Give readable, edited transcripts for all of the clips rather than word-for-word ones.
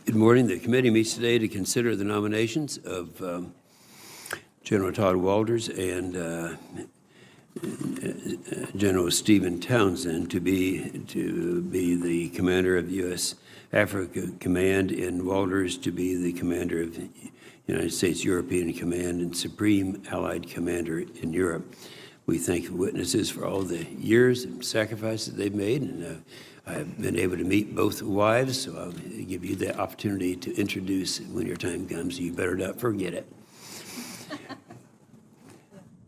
Good morning. The committee meets today to consider the nominations of General Tod Wolters and General Stephen Townsend to be the commander of U.S. Africa Command, and Wolters to be the commander of United States European Command and Supreme Allied Commander in Europe. We thank the witnesses for all the years and sacrifices they've made, and I've been able to meet both wives, so I'll give you the opportunity to introduce when your time comes. You better not forget it.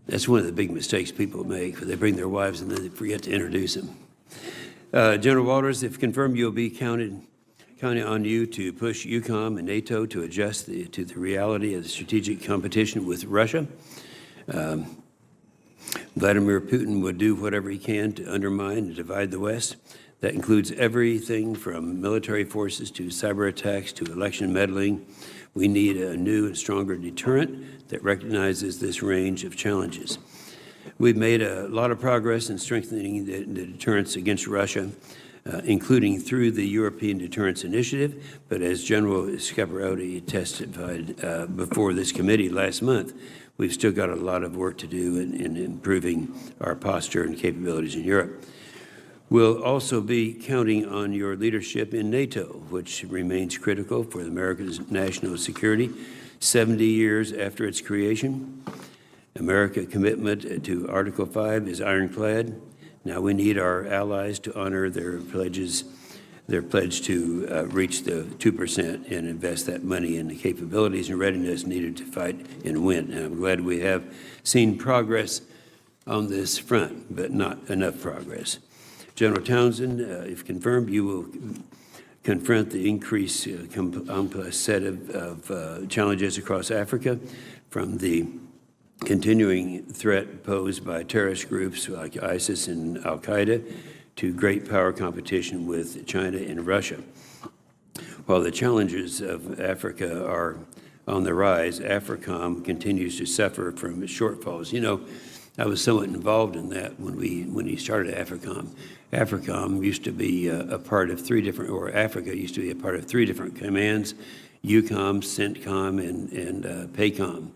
That's one of the big mistakes people make, they bring their wives and then they forget to introduce them. General Wolters, if confirmed, you'll be counting on you to push Eucom and NATO to adjust to the reality of the strategic competition with Russia. Vladimir Putin would do whatever he can to undermine and divide the West. That includes everything from military forces to cyber attacks to election meddling. We need a new and stronger deterrent that recognizes this range of challenges. We've made a lot of progress in strengthening the deterrence against Russia, including through the European Deterrence Initiative. But as General Scaparotti testified before this committee last month, we've still got a lot of work to do in improving our posture and capabilities in Europe. We'll also be counting on your leadership in NATO, which remains critical for America's national security. 70 years after to its creation, America's commitment to Article 5 is ironclad. Now we need our allies to honor their pledge to reach the 2% and invest that money in the capabilities and readiness needed to fight and win. And I'm glad we have seen progress on this front, but not enough progress. General Townsend, if confirmed, you will confront the increased complex set of challenges across Africa, from the continuing threat posed by terrorist groups like ISIS and Al-Qaeda to great power competition with China and Russia. While the challenges of Africa are on the rise, Africom continues to suffer from shortfalls. You know, I was somewhat involved in that when he started Africom. Africom used to be a part of Africa used to be a part of three different commands: Eucom, CENTCOM, and PACOM.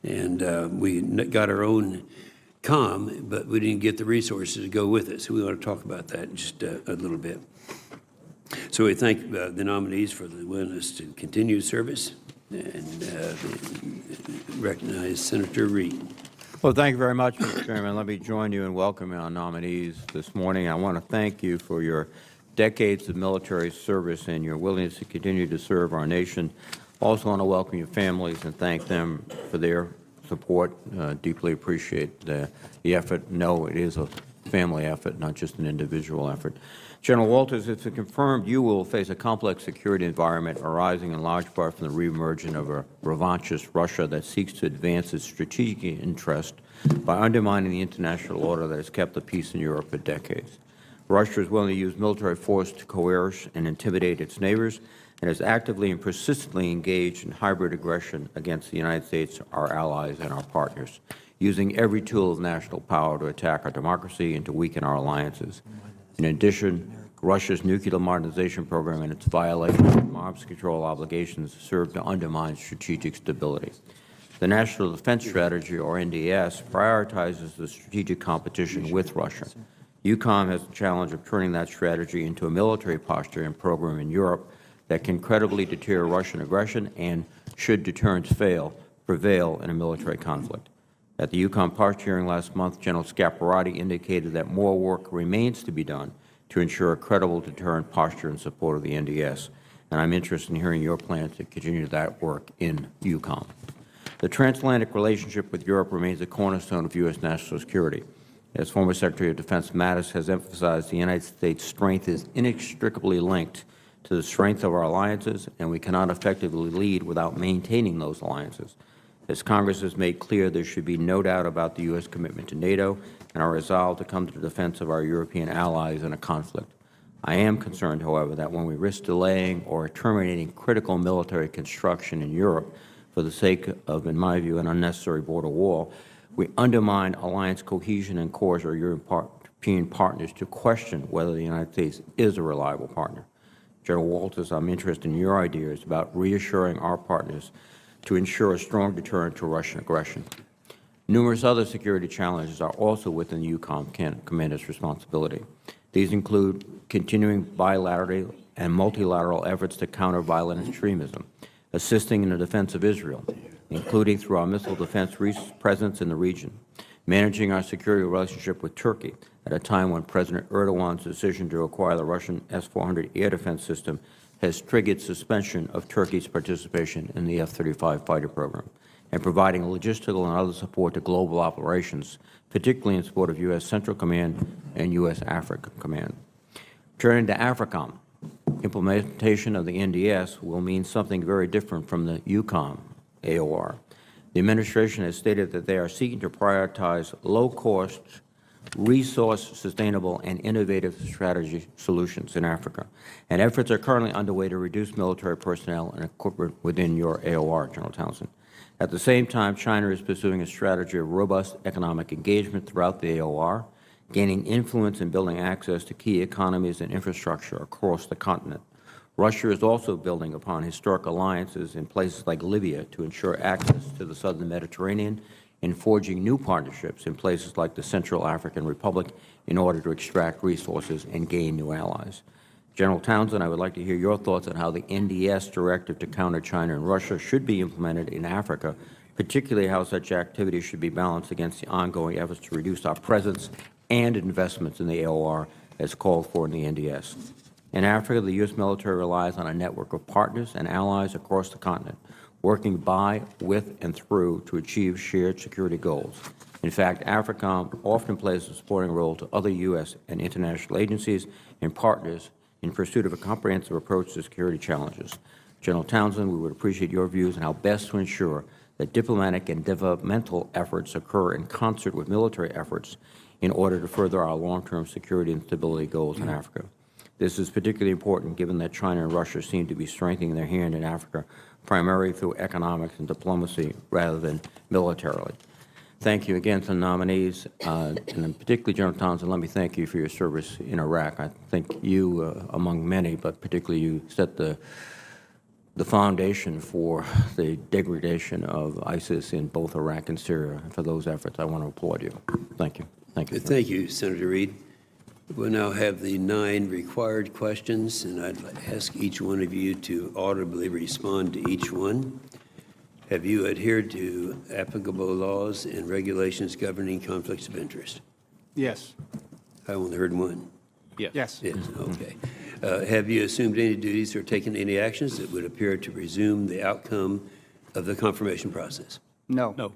And we got our own com, but we didn't get the resources to go with it. So we want to talk about that in just a little bit. So we thank the nominees for the willingness to continue service, and recognize Senator Reed. Well, thank you very much, Mr. Chairman. Let me join you in welcoming our nominees this morning. I want to thank you for your decades of military service and your willingness to continue to serve our nation. Also want to welcome your families and thank them for their support. Deeply appreciate the effort. No, it is a family effort, not just an individual effort. General Wolters, if confirmed, you will face a complex security environment arising in large part from the reemergence of a revanchist Russia that seeks to advance its strategic interest by undermining the international order that has kept the peace in Europe for decades. Russia is willing to use military force to coerce and intimidate its neighbors, and is actively and persistently engaged in hybrid aggression against the United States, our allies, and our partners, using every tool of national power to attack our democracy and to weaken our alliances. In addition, Russia's nuclear modernization program and its violation of arms control obligations serve to undermine strategic stability. The National Defense Strategy, or NDS, prioritizes the strategic competition with Russia. Eucom has the challenge of turning that strategy into a military posture and program in Europe that can credibly deter Russian aggression and, should deterrence fail, prevail in a military conflict. At the Eucom posture hearing last month, General Scaparotti indicated that more work remains to be done to ensure a credible deterrent posture in support of the NDS, and I'm interested in hearing your plans to continue that work in Eucom. The transatlantic relationship with Europe remains a cornerstone of U.S. national security. As former Secretary of Defense Mattis has emphasized, the United States' strength is inextricably linked to the strength of our alliances, and we cannot effectively lead without maintaining those alliances. As Congress has made clear, there should be no doubt about the U.S. commitment to NATO and our resolve to come to the defense of our European allies in a conflict. I am concerned, however, that when we risk delaying or terminating critical military construction in Europe for the sake of, in my view, an unnecessary border wall, we undermine alliance cohesion and cause our European partners to question whether the United States is a reliable partner. General Wolters, I'm interested in your ideas about reassuring our partners to ensure a strong deterrent to Russian aggression. Numerous other security challenges are also within the Eucom Commander's responsibility. These include continuing bilateral and multilateral efforts to counter violent extremism, assisting in the defense of Israel, including through our missile defense presence in the region, managing our security relationship with Turkey at a time when President Erdogan's decision to acquire the Russian S-400 air defense system has triggered suspension of Turkey's participation in the F-35 fighter program, and providing logistical and other support to global operations, particularly in support of U.S. Central Command and U.S. Africom Command. Turning to Africom, implementation of the NDS will mean something very different from the Eucom AOR. The administration has stated that they are seeking to prioritize low-cost, resource-sustainable, and innovative strategy solutions in Africa, and efforts are currently underway to reduce military personnel and equipment within your AOR, General Townsend. At the same time, China is pursuing a strategy of robust economic engagement throughout the AOR, gaining influence and building access to key economies and infrastructure across the continent. Russia is also building upon historic alliances in places like Libya to ensure access to the southern Mediterranean and forging new partnerships in places like the Central African Republic in order to extract resources and gain new allies. General Townsend, I would like to hear your thoughts on how the NDS directive to counter China and Russia should be implemented in Africa, particularly how such activities should be balanced against the ongoing efforts to reduce our presence and investments in the AOR as called for in the NDS. In Africa, the U.S. military relies on a network of partners and allies across the continent, working by, with, and through to achieve shared security goals. In fact, Africom often plays a supporting role to other U.S. and international agencies and partners in pursuit of a comprehensive approach to security challenges. General Townsend, we would appreciate your views on how best to ensure that diplomatic and developmental efforts occur in concert with military efforts in order to further our long-term security and stability goals in Africa. This is particularly important given that China and Russia seem to be strengthening their hand in Africa primarily through economics and diplomacy rather than militarily. Thank you again to the nominees, and particularly General Townsend, let me thank you for your service in Iraq. I think you, among many, but particularly you set the foundation for the degradation of ISIS in both Iraq and Syria. And for those efforts, I want to applaud you. Thank you. Thank you. Thank you, Senator Reed. We'll now have the 9 required questions, and I'd ask each one of you to audibly respond to each one. Have you adhered to applicable laws and regulations governing conflicts of interest? Yes. I only heard one. Yes. Yes, okay. Have you assumed any duties or taken any actions that would appear to presume the outcome of the confirmation process? No. No.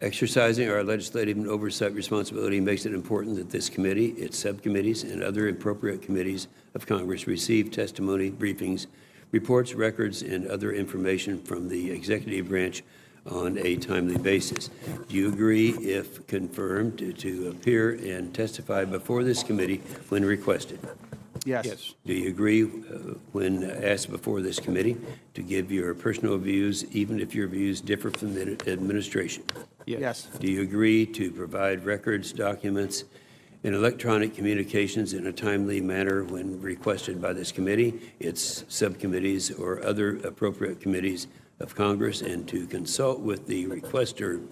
Exercising our legislative and oversight responsibility makes it important that this committee, its subcommittees, and other appropriate committees of Congress receive testimony, briefings, reports, records, and other information from the executive branch on a timely basis. Do you agree, if confirmed, to appear and testify before this committee when requested? Yes. Yes. Do you agree, when asked before this committee, to give your personal views, even if your views differ from the administration? Yes. Do you agree to provide records, documents, and electronic communications in a timely manner when requested by this committee, its subcommittees, or other appropriate committees of Congress, and to consult with the requester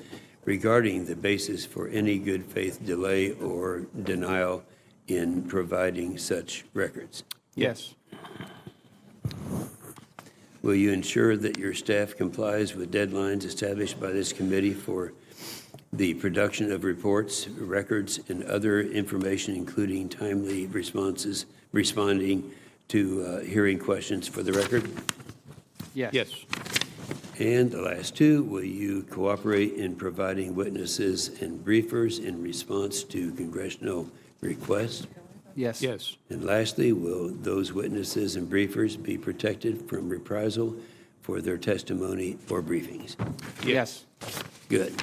regarding the basis for any good faith delay or denial in providing such records? Yes. Will you ensure that your staff complies with deadlines established by this committee for the production of reports, records, and other information, including timely responses, responding to hearing questions for the record? Yes. Yes. And the last 2, will you cooperate in providing witnesses and briefers in response to congressional requests? Yes. Yes. And lastly, will those witnesses and briefers be protected from reprisal for their testimony or briefings? Yes. Good.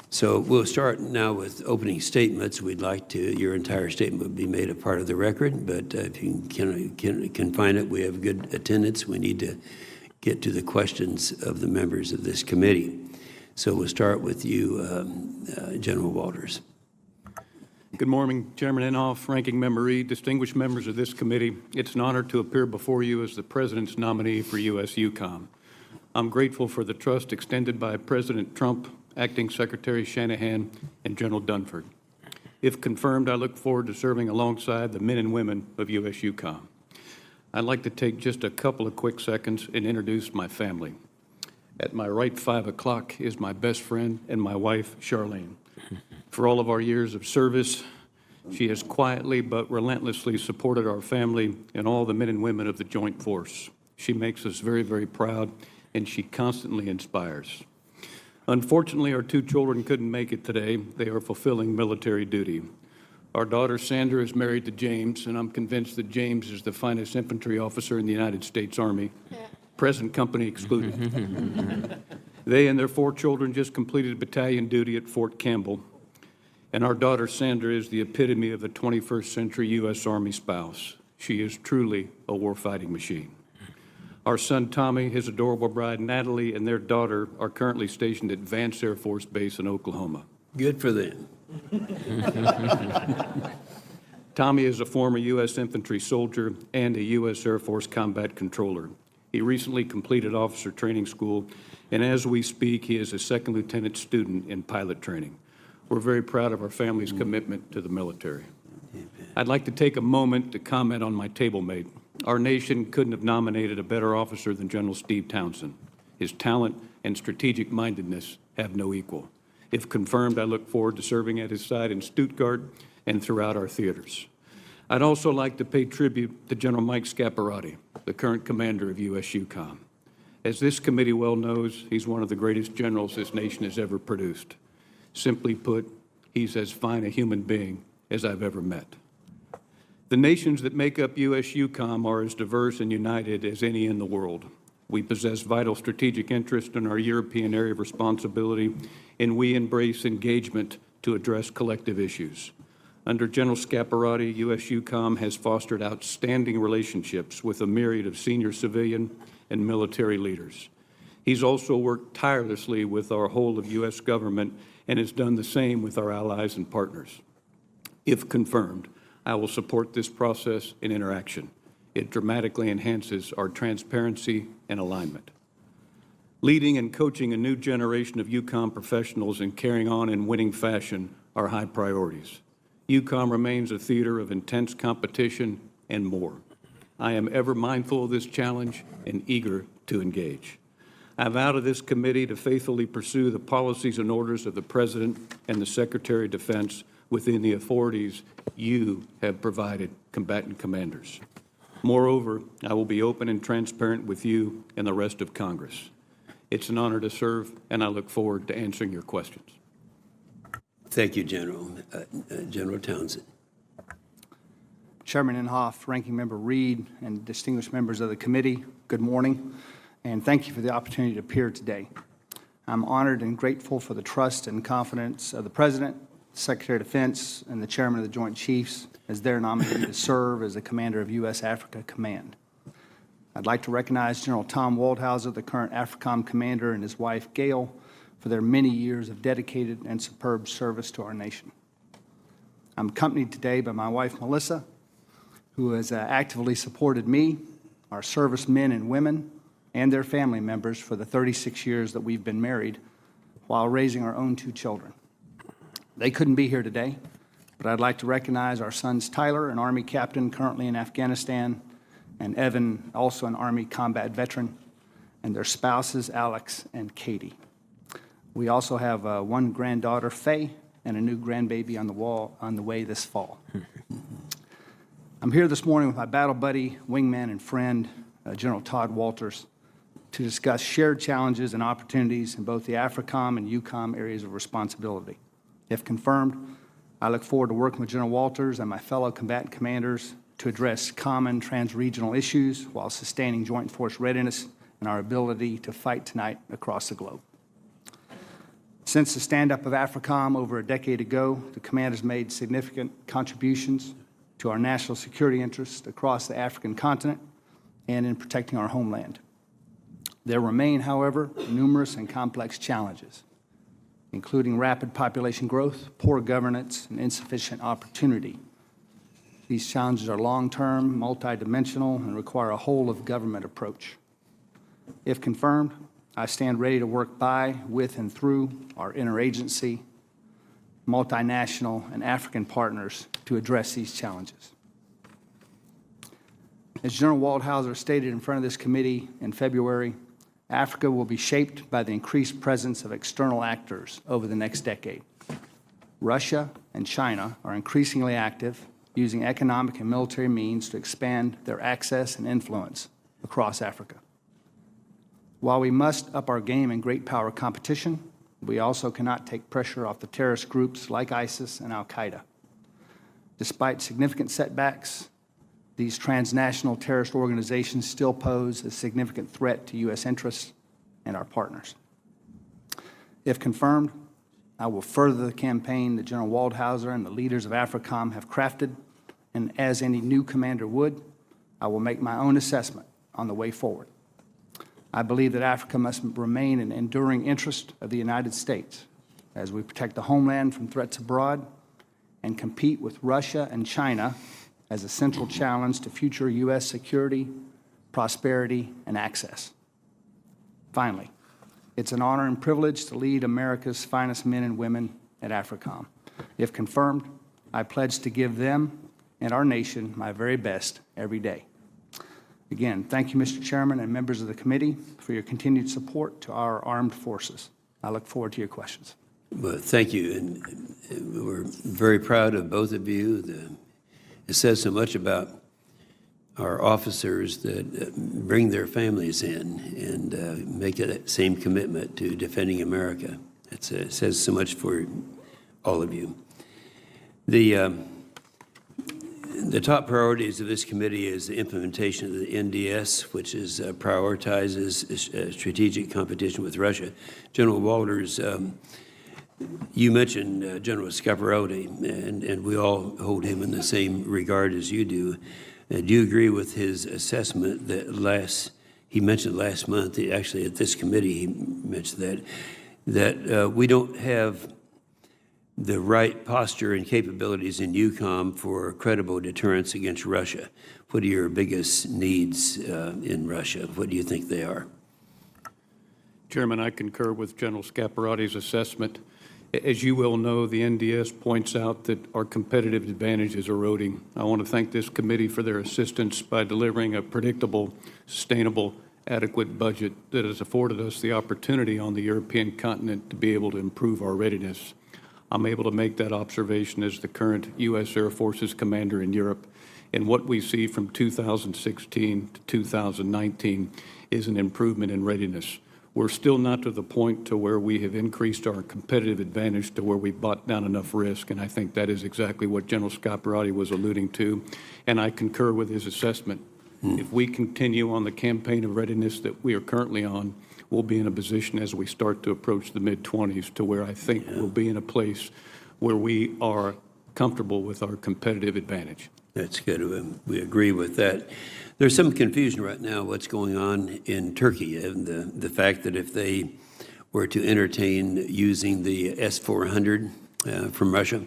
So we'll start now with opening statements. We'd like to, your entire statement would be made a part of the record, but if you can confine it, we have good attendance. We need to get to the questions of the members of this committee. So we'll start with you, General Wolters. Good morning, Chairman Inhofe, Ranking Member Reed, distinguished members of this committee. It's an honor to appear before you as the President's nominee for U.S. Eucom. I'm grateful for the trust extended by President Trump, Acting Secretary Shanahan, and General Dunford. If confirmed, I look forward to serving alongside the men and women of U.S. Eucom. I'd like to take just a couple of quick seconds and introduce my family. At my right 5 o'clock is my best friend and my wife, Charlene. For all of our years of service, she has quietly but relentlessly supported our family and all the men and women of the Joint Force. She makes us very, very proud, and she constantly inspires. Unfortunately, our 2 children couldn't make it today. They are fulfilling military duty. Our daughter, Sandra, is married to James, and I'm convinced that James is the finest infantry officer in the United States Army, present company excluded. They and their 4 children just completed battalion duty at Fort Campbell. And our daughter, Sandra, is the epitome of the 21st century U.S. Army spouse. She is truly a warfighting machine. Our son, Tommy, his adorable bride, Natalie, and their daughter are currently stationed at Vance Air Force Base in Oklahoma. Good for them. Tommy is a former U.S. infantry soldier and a U.S. Air Force combat controller. He recently completed officer training school, and as we speak, he is a second lieutenant student in pilot training. We're very proud of our family's commitment to the military. I'd like to take a moment to comment on my table mate. Our nation couldn't have nominated a better officer than General Steve Townsend. His talent and strategic mindedness have no equal. If confirmed, I look forward to serving at his side in Stuttgart and throughout our theaters. I'd also like to pay tribute to General Mike Scaparrotti, the current commander of U.S. Eucom. As this committee well knows, he's one of the greatest generals this nation has ever produced. Simply put, he's as fine a human being as I've ever met. The nations that make up U.S. Eucom are as diverse and united as any in the world. We possess vital strategic interest in our European area of responsibility, and we embrace engagement to address collective issues. Under General Scaparrotti, U.S. Eucom has fostered outstanding relationships with a myriad of senior civilian and military leaders. He's also worked tirelessly with our whole of U.S. government and has done the same with our allies and partners. If confirmed, I will support this process and interaction. It dramatically enhances our transparency and alignment. Leading and coaching a new generation of Eucom professionals and carrying on in winning fashion are high priorities. Eucom remains a theater of intense competition and more. I am ever mindful of this challenge and eager to engage. I vow to this committee to faithfully pursue the policies and orders of the President and the Secretary of Defense within the authorities you have provided combatant commanders. Moreover, I will be open and transparent with you and the rest of Congress. It's an honor to serve, and I look forward to answering your questions. Thank you, General. General Townsend. Chairman Inhofe, Ranking Member Reed, and distinguished members of the committee, good morning, and thank you for the opportunity to appear today. I'm honored and grateful for the trust and confidence of the President, Secretary of Defense, and the Chairman of the Joint Chiefs as their nominee to serve as the Commander of U.S. Africa Command. I'd like to recognize General Tom Wolters, the current Africom Commander, and his wife, Gail, for their many years of dedicated and superb service to our nation. I'm accompanied today by my wife, Melissa, who has actively supported me, our servicemen and women, and their family members for the 36 years that we've been married while raising our own 2 children. They couldn't be here today, but I'd like to recognize our sons Tyler, an Army captain currently in Afghanistan, and Evan, also an Army combat veteran, and their spouses Alex and Katie. We also have 1 granddaughter, Faye, and a new grandbaby on the way this fall. I'm here this morning with my battle buddy, wingman, and friend, General Tod Wolters, to discuss shared challenges and opportunities in both the Africom and Eucom areas of responsibility. If confirmed, I look forward to working with General Wolters and my fellow combatant commanders to address common trans-regional issues while sustaining joint force readiness and our ability to fight tonight across the globe. Since the stand-up of Africom over a decade ago, the command has made significant contributions to our national security interests across the African continent and in protecting our homeland. There remain, however, numerous and complex challenges. including rapid population growth, poor governance, and insufficient opportunity. These challenges are long-term, multidimensional, and require a whole-of-government approach. If confirmed, I stand ready to work by, with, and through our interagency, multinational, and African partners to address these challenges. As General Waldhauser stated in front of this committee in February, Africa will be shaped by the increased presence of external actors over the next decade. Russia and China are increasingly active, using economic and military means to expand their access and influence across Africa. While we must up our game in great power competition, we also cannot take pressure off the terrorist groups like ISIS and al-Qaeda. Despite significant setbacks, these transnational terrorist organizations still pose a significant threat to U.S. interests and our partners. If confirmed, I will further the campaign that General Waldhauser and the leaders of Africom have crafted, and as any new commander would, I will make my own assessment on the way forward. I believe that Africa must remain an enduring interest of the United States as we protect the homeland from threats abroad and compete with Russia and China as a central challenge to future U.S. security, prosperity, and access. Finally, it's an honor and privilege to lead America's finest men and women at Africom. If confirmed, I pledge to give them and our nation my very best every day. Again, thank you, Mr. Chairman and members of the committee, for your continued support to our armed forces. I look forward to your questions. Well, thank you. And we're very proud of both of you. It says so much about our officers that bring their families in and make that same commitment to defending America. It says so much for all of you. The top priorities of this committee is the implementation of the NDS, which prioritizes strategic competition with Russia. General Wolters, you mentioned General Scaparrotti, and we all hold him in the same regard as you do. Do you agree with his assessment that he mentioned last month, actually at this committee he mentioned that we don't have the right posture and capabilities in Eucom for credible deterrence against Russia? What are your biggest needs in Russia? What do you think they are? Chairman, I concur with General Scaparrotti's assessment. As you well know, the NDS points out that our competitive advantage is eroding. I want to thank this committee for their assistance by delivering a predictable, sustainable, adequate budget that has afforded us the opportunity on the European continent to be able to improve our readiness. I'm able to make that observation as the current U.S. Air Force's commander in Europe, and what we see from 2016 to 2019 is an improvement in readiness. We're still not to the point to where we have increased our competitive advantage to where we bought down enough risk, and I think that is exactly what General Scaparrotti was alluding to, and I concur with his assessment. If we continue on the campaign of readiness that we are currently on, we'll be in a position as we start to approach the mid-20s to where I think we'll be in a place where we are comfortable with our competitive advantage. That's good. We agree with that. There's some confusion right now what's going on in Turkey, and the fact that if they were to entertain using the S-400 from Russia,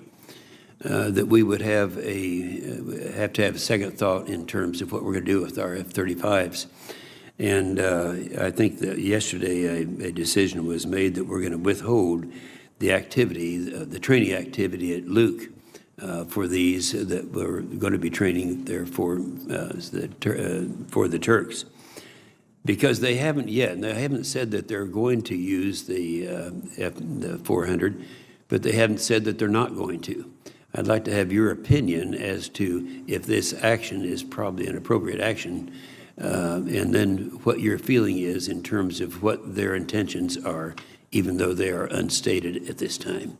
that we would have to have a second thought in terms of what we're going to do with our F-35s. And I think that yesterday a decision was made that we're going to withhold the activity, the training activity at Luke for these that we're going to be training there for the Turks, because they haven't yet. And they haven't said that they're going to use the 400, but they haven't said that they're not going to. I'd like to have your opinion as to if this action is probably an appropriate action, and then what your feeling is in terms of what their intentions are, even though they are unstated at this time.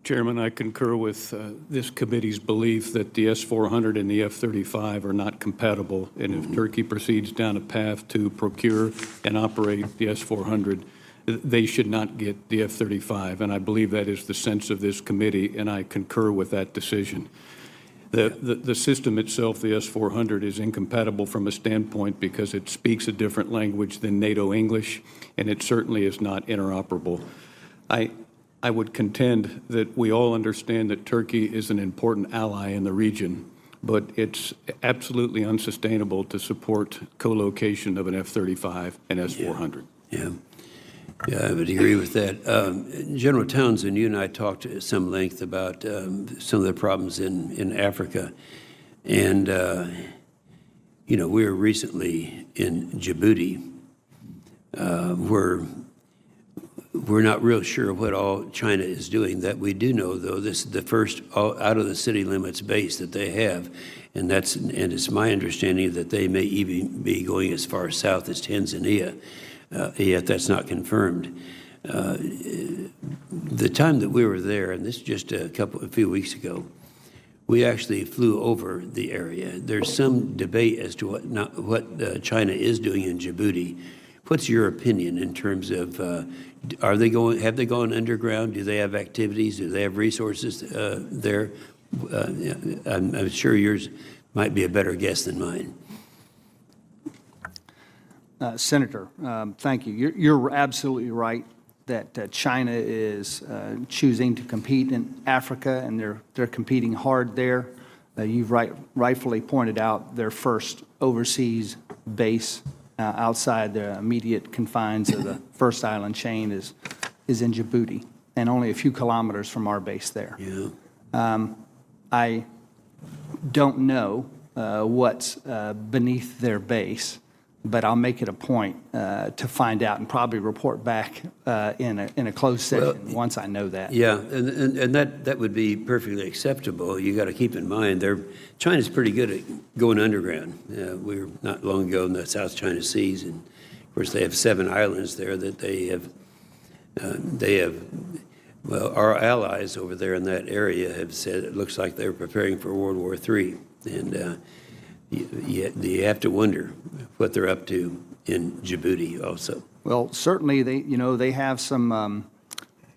Chairman, I concur with this committee's belief that the S-400 and the F-35 are not compatible, and if Turkey proceeds down a path to procure and operate the S-400, they should not get the F-35, and I believe that is the sense of this committee, and I concur with that decision. The system itself, the S-400, is incompatible from a standpoint because it speaks a different language than NATO English, and it certainly is not interoperable. I would contend that we all understand that Turkey is an important ally in the region, but it's absolutely unsustainable to support co-location of an F-35 and S-400. Yeah. Yeah, I would agree with that. General Townsend, you and I talked at some length about some of the problems in Africa. And, you know, we were recently in Djibouti, where we're not real sure what all China is doing. That we do know, though, this is the first out of the city limits base that they have. And it's my understanding that they may even be going as far south as Tanzania. Yet that's not confirmed. The time that we were there, and this is just a few weeks ago, we actually flew over the area. There's some debate as to what China is doing in Djibouti. What's your opinion in terms of have they gone underground? Do they have activities? Do they have resources there? I'm sure yours might be a better guess than mine. Senator, thank you. You're absolutely right that China is choosing to compete in Africa, and they're competing hard there. You've rightfully pointed out their first overseas base outside the immediate confines of the first island chain is in Djibouti, and only a few kilometers from our base there. Yeah. I don't know what's beneath their base, but I'll make it a point to find out and probably report back in a closed session once I know that. Yeah, and that would be perfectly acceptable. You got to keep in mind, China's pretty good at going underground. We were not long ago in the South China Seas, and of course they have 7 islands there that they have. Well, our allies over there in that area have said it looks like they're preparing for World War III, and you have to wonder what they're up to in Djibouti also. Well, certainly they have some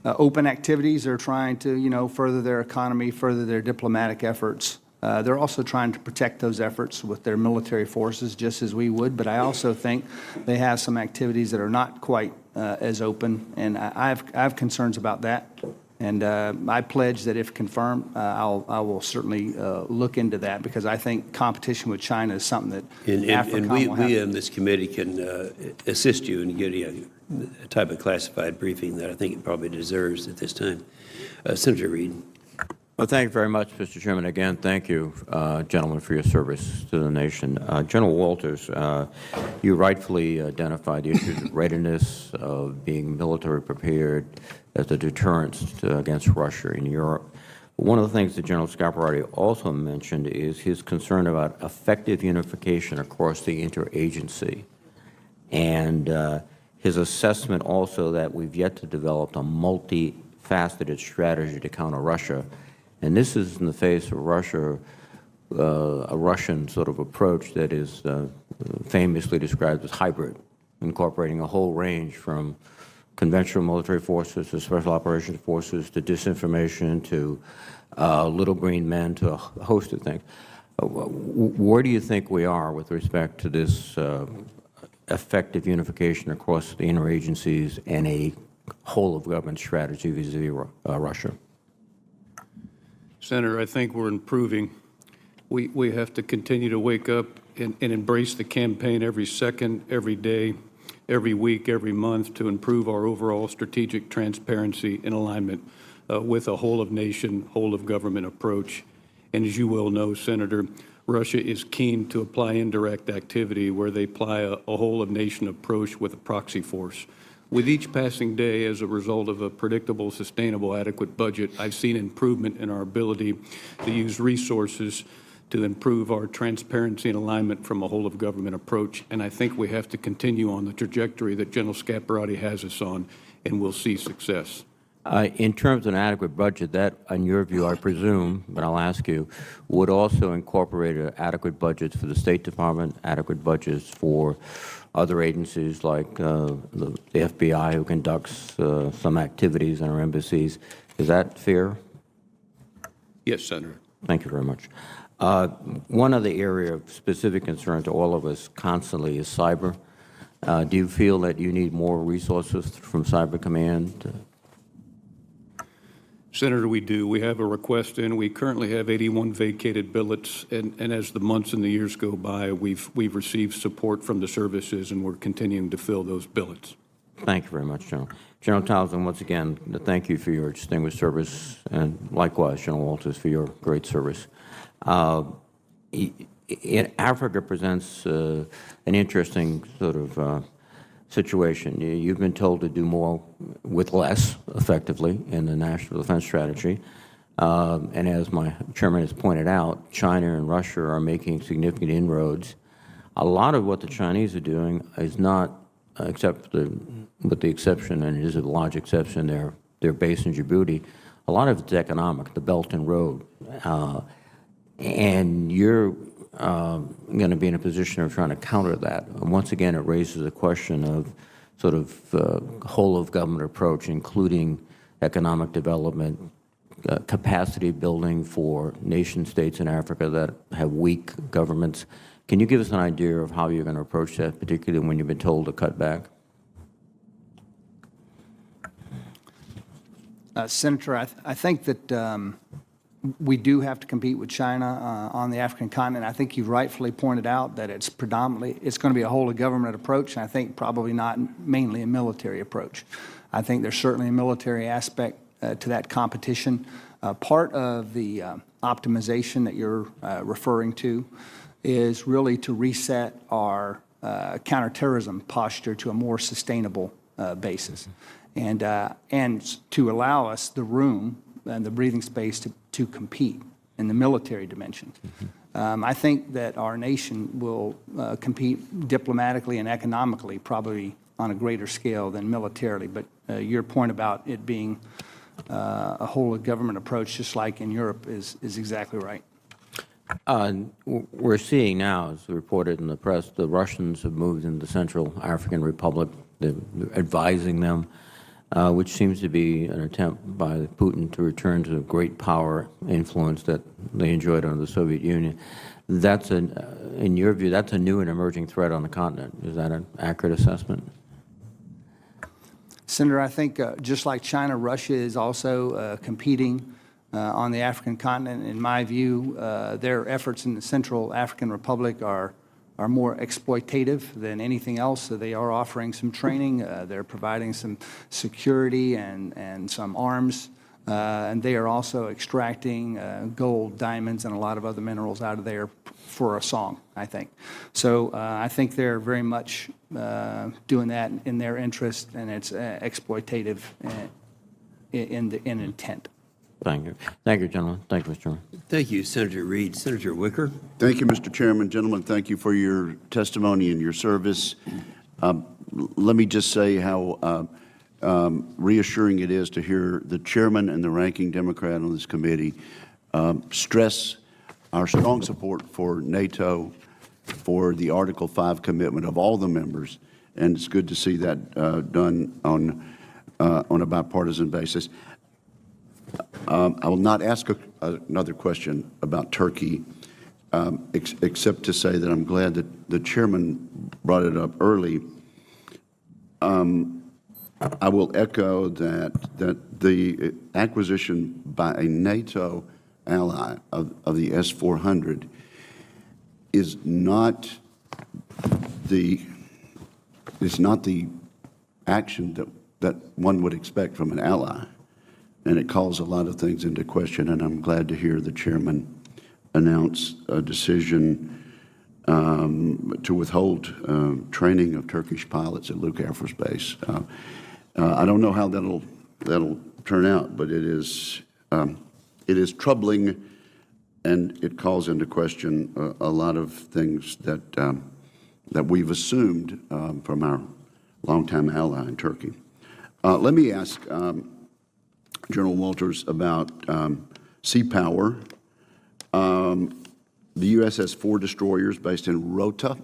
open activities. They're trying to further their economy, further their diplomatic efforts. They're also trying to protect those efforts with their military forces, just as we would. But I also think they have some activities that are not quite as open, and I have concerns about that. And I pledge that if confirmed, I will certainly look into that, because I think competition with China is something that Africom will have. We in this committee can assist you in getting a type of classified briefing that I think it probably deserves at this time. Senator Reid. Well, thank you very much, Mr. Chairman. Again, thank you, gentlemen, for your service to the nation. General Wolters, you rightfully identified the issues of readiness, of being military prepared as a deterrence against Russia in Europe. One of the things that General Scaparrotti also mentioned is his concern about effective unification across the interagency, and his assessment also that we've yet to develop a multifaceted strategy to counter Russia. And this is in the face of Russia, a Russian sort of approach that is famously described as hybrid, incorporating a whole range from conventional military forces to special operations forces to disinformation to little green men to a host of things. Where do you think we are with respect to this effective unification across the interagencies and a whole-of-government strategy vis-a-vis Russia? Senator, I think we're improving. We have to continue to wake up and embrace the campaign every second, every day, every week, every month to improve our overall strategic transparency and alignment with a whole-of-nation, whole-of-government approach. And as you well know, Senator, Russia is keen to apply indirect activity where they apply a whole-of-nation approach with a proxy force. With each passing day, as a result of a predictable, sustainable, adequate budget, I've seen improvement in our ability to use resources to improve our transparency and alignment from a whole-of-government approach. And I think we have to continue on the trajectory that General Scaparrotti has us on, and we'll see success. In terms of an adequate budget, that, in your view, I presume, but I'll ask you, would also incorporate adequate budgets for the State Department, adequate budgets for other agencies like the FBI, who conducts some activities in our embassies. Is that fair? Yes, Senator. Thank you very much. One other area of specific concern to all of us constantly is cyber. Do you feel that you need more resources from Cyber Command? Senator, we do. We have a request in. We currently have 81 vacated billets, and as the months and the years go by, we've received support from the services, and we're continuing to fill those billets. Thank you very much, General. General Townsend, once again, thank you for your distinguished service, and likewise, General Wolters, for your great service. Africa presents an interesting sort of situation. You've been told to do more with less, effectively, in the National Defense Strategy. And as my chairman has pointed out, China and Russia are making significant inroads. A lot of what the Chinese are doing is not, with the exception, and it is a large exception, their base in Djibouti, a lot of it's economic, the Belt and Road. And you're going to be in a position of trying to counter that. And once again, it raises the question of sort of whole-of-government approach, including economic development, capacity building for nation-states in Africa that have weak governments. Can you give us an idea of how you're going to approach that, particularly when you've been told to cut back? Senator, I think that we do have to compete with China on the African continent. I think you've rightfully pointed out that it's going to be a whole-of-government approach, and I think probably not mainly a military approach. I think there's certainly a military aspect to that competition. Part of the optimization that you're referring to is really to reset our counterterrorism posture to a more sustainable basis, and to allow us the room and the breathing space to compete in the military dimension. I think that our nation will compete diplomatically and economically, probably on a greater scale than militarily. But your point about it being a whole-of-government approach, just like in Europe, is exactly right. We're seeing now, as reported in the press, the Russians have moved into the Central African Republic. They're advising them, which seems to be an attempt by Putin to return to the great power influence that they enjoyed under the Soviet Union. That's in your view, that's a new and emerging threat on the continent. Is that an accurate assessment? Senator, I think just like China, Russia is also competing on the African continent. In my view, their efforts in the Central African Republic are more exploitative than anything else. So they are offering some training. They're providing some security and some arms. And they are also extracting gold, diamonds, and a lot of other minerals out of there for a song, I think. So I think they're very much doing that in their interest, and it's exploitative in intent. Thank you. Thank you, gentlemen. Thank you, Mr. Chairman. Thank you, Senator Reid. Senator Wicker. Thank you, Mr. Chairman. Gentlemen, thank you for your testimony and your service. Let me just say how reassuring it is to hear the chairman and the ranking Democrat on this committee stress our strong support for NATO, for the Article 5 commitment of all the members, and it's good to see that done on a bipartisan basis. I will not ask another question about Turkey, except to say that I'm glad that the chairman brought it up early. I will echo that the acquisition by a NATO ally of the S-400 is not the action that one would expect from an ally. And it calls a lot of things into question, and I'm glad to hear the chairman announce a decision to withhold training of Turkish pilots at Luke Air Force Base. I don't know how that'll turn out, but it is troubling, and it calls into question a lot of things that we've assumed from our longtime ally in Turkey. Let me ask General Wolters about sea power. The U.S. has 4 destroyers based in Rota.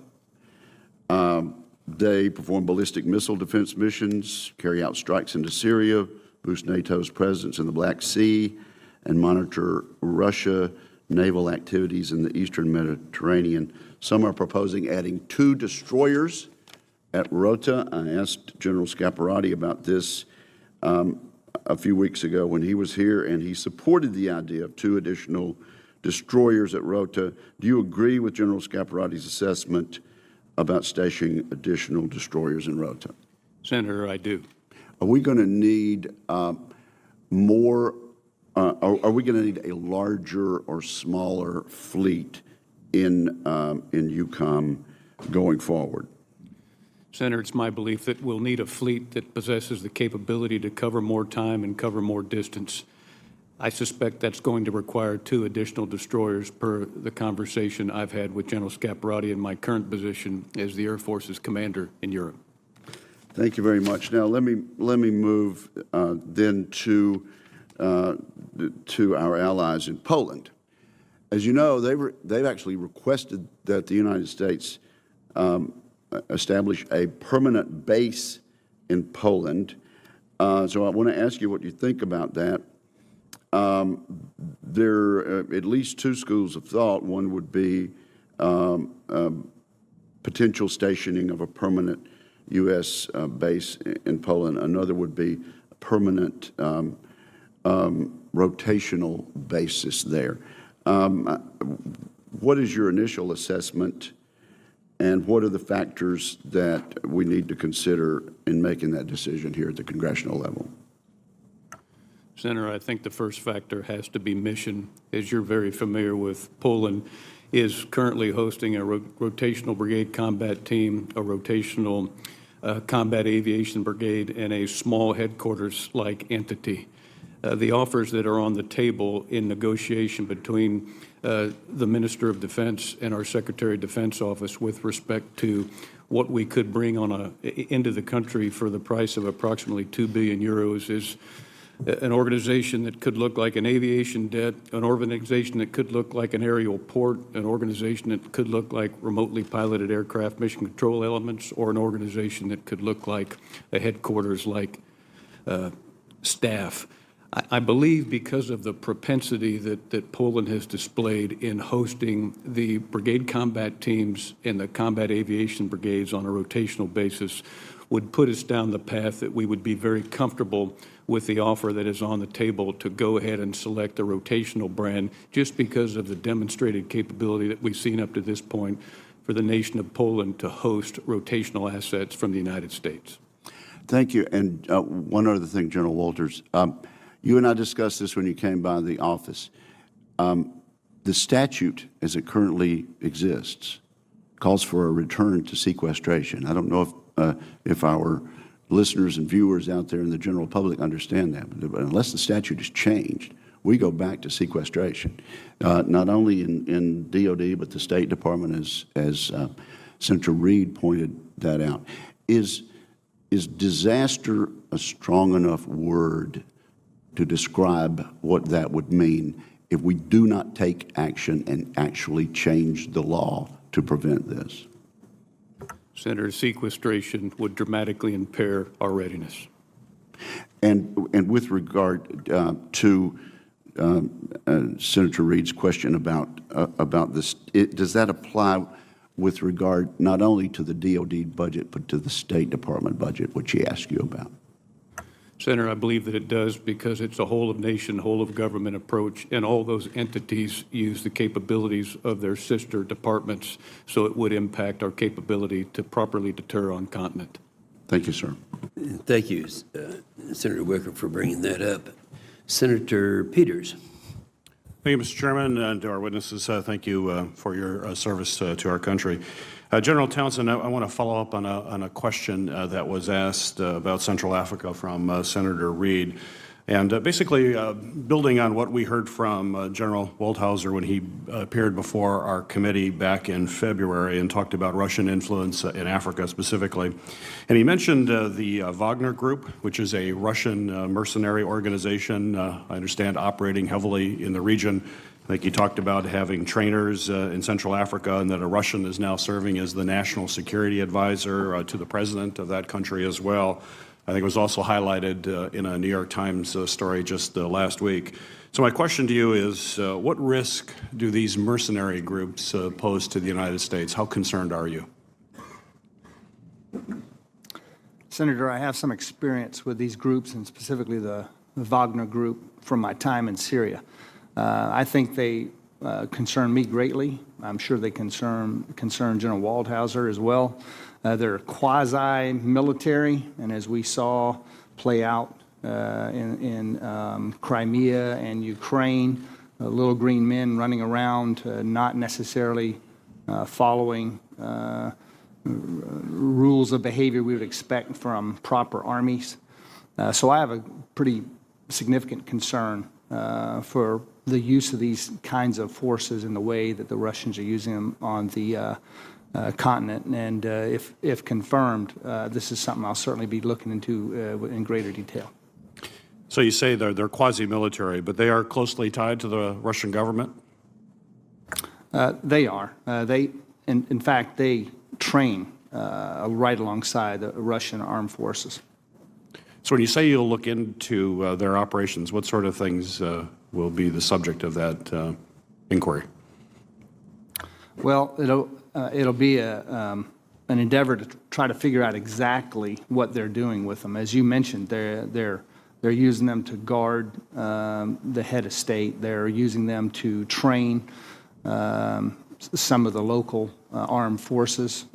They perform ballistic missile defense missions, carry out strikes into Syria, boost NATO's presence in the Black Sea, and monitor Russia naval activities in the eastern Mediterranean. Some are proposing adding 2 destroyers at Rota. I asked General Scaparrotti about this. a few weeks ago when he was here, and he supported the idea of 2 additional destroyers at Rota. Do you agree with General Scaparotti's assessment about stationing additional destroyers in Rota? Senator, I do. Are we going to need more? Are we going to need a larger or smaller fleet in Eucom going forward? Senator, it's my belief that we'll need a fleet that possesses the capability to cover more time and cover more distance. I suspect that's going to require 2 additional destroyers per the conversation I've had with General Scaparotti in my current position as the Air Force's commander in Europe. Thank you very much. Now let me move then to our allies in Poland. As you know, they've actually requested that the United States establish a permanent base in Poland. So I want to ask you what you think about that. There are at least 2 schools of thought. One would be potential stationing of a permanent U.S. base in Poland. Another would be a permanent rotational basis there. What is your initial assessment, and what are the factors that we need to consider in making that decision here at the congressional level? Senator, I think the first factor has to be mission. As you're very familiar with, Poland is currently hosting a rotational brigade combat team, a rotational combat aviation brigade, and a small headquarters-like entity. The offers that are on the table in negotiation between the Minister of Defense and our Secretary of Defense office with respect to what we could bring into the country for the price of approximately 2 billion euros is an organization that could look like an aviation jet, an organization that could look like an aerial port, an organization that could look like remotely piloted aircraft mission control elements, or an organization that could look like a headquarters-like staff. I believe because of the propensity that Poland has displayed in hosting the brigade combat teams and the combat aviation brigades on a rotational basis would put us down the path that we would be very comfortable with the offer that is on the table to go ahead and select a rotational brand just because of the demonstrated capability that we've seen up to this point for the nation of Poland to host rotational assets from the United States. Thank you. And one other thing, General Wolters. You and I discussed this when you came by the office. The statute, as it currently exists, calls for a return to sequestration. I don't know if our listeners and viewers out there in the general public understand that, but unless the statute is changed, we go back to sequestration. Not only in DOD, but the State Department, as Senator Reid pointed that out. Is disaster a strong enough word to describe what that would mean if we do not take action and actually change the law to prevent this? Senator, sequestration would dramatically impair our readiness. And with regard to Senator Reid's question about this, does that apply with regard not only to the DOD budget, but to the State Department budget, which he asked you about? Senator, I believe that it does because it's a whole-of-nation, whole-of-government approach, and all those entities use the capabilities of their sister departments, so it would impact our capability to properly deter on continent. Thank you, sir. Thank you, Senator Wicker, for bringing that up. Senator Peters. Thank you, Mr. Chairman, and to our witnesses, thank you for your service to our country. General Townsend, I want to follow up on a question that was asked about Central Africa from Senator Reid. And basically, building on what we heard from General Wolters when he appeared before our committee back in February and talked about Russian influence in Africa specifically. And he mentioned the Wagner Group, which is a Russian mercenary organization, I understand operating heavily in the region. I think he talked about having trainers in Central Africa, and that a Russian is now serving as the national security advisor to the president of that country as well. I think it was also highlighted in a New York Times story just last week. So my question to you is, what risk do these mercenary groups pose to the United States? How concerned are you? Senator, I have some experience with these groups, and specifically the Wagner Group from my time in Syria. I think they concern me greatly. I'm sure they concern General Waldhauser as well. They're quasi-military, and as we saw play out in Crimea and Ukraine, little green men running around, not necessarily following rules of behavior we would expect from proper armies. So I have a pretty significant concern for the use of these kinds of forces in the way that the Russians are using them on the continent. And if confirmed, this is something I'll certainly be looking into in greater detail. So you say they're quasi-military, but they are closely tied to the Russian government? They are. In fact, they train right alongside the Russian armed forces. So when you say you'll look into their operations, what sort of things will be the subject of that inquiry? Well, it'll be an endeavor to try to figure out exactly what they're doing with them. As you mentioned, they're using them to guard the head of state. They're using them to train some of the local armed forces.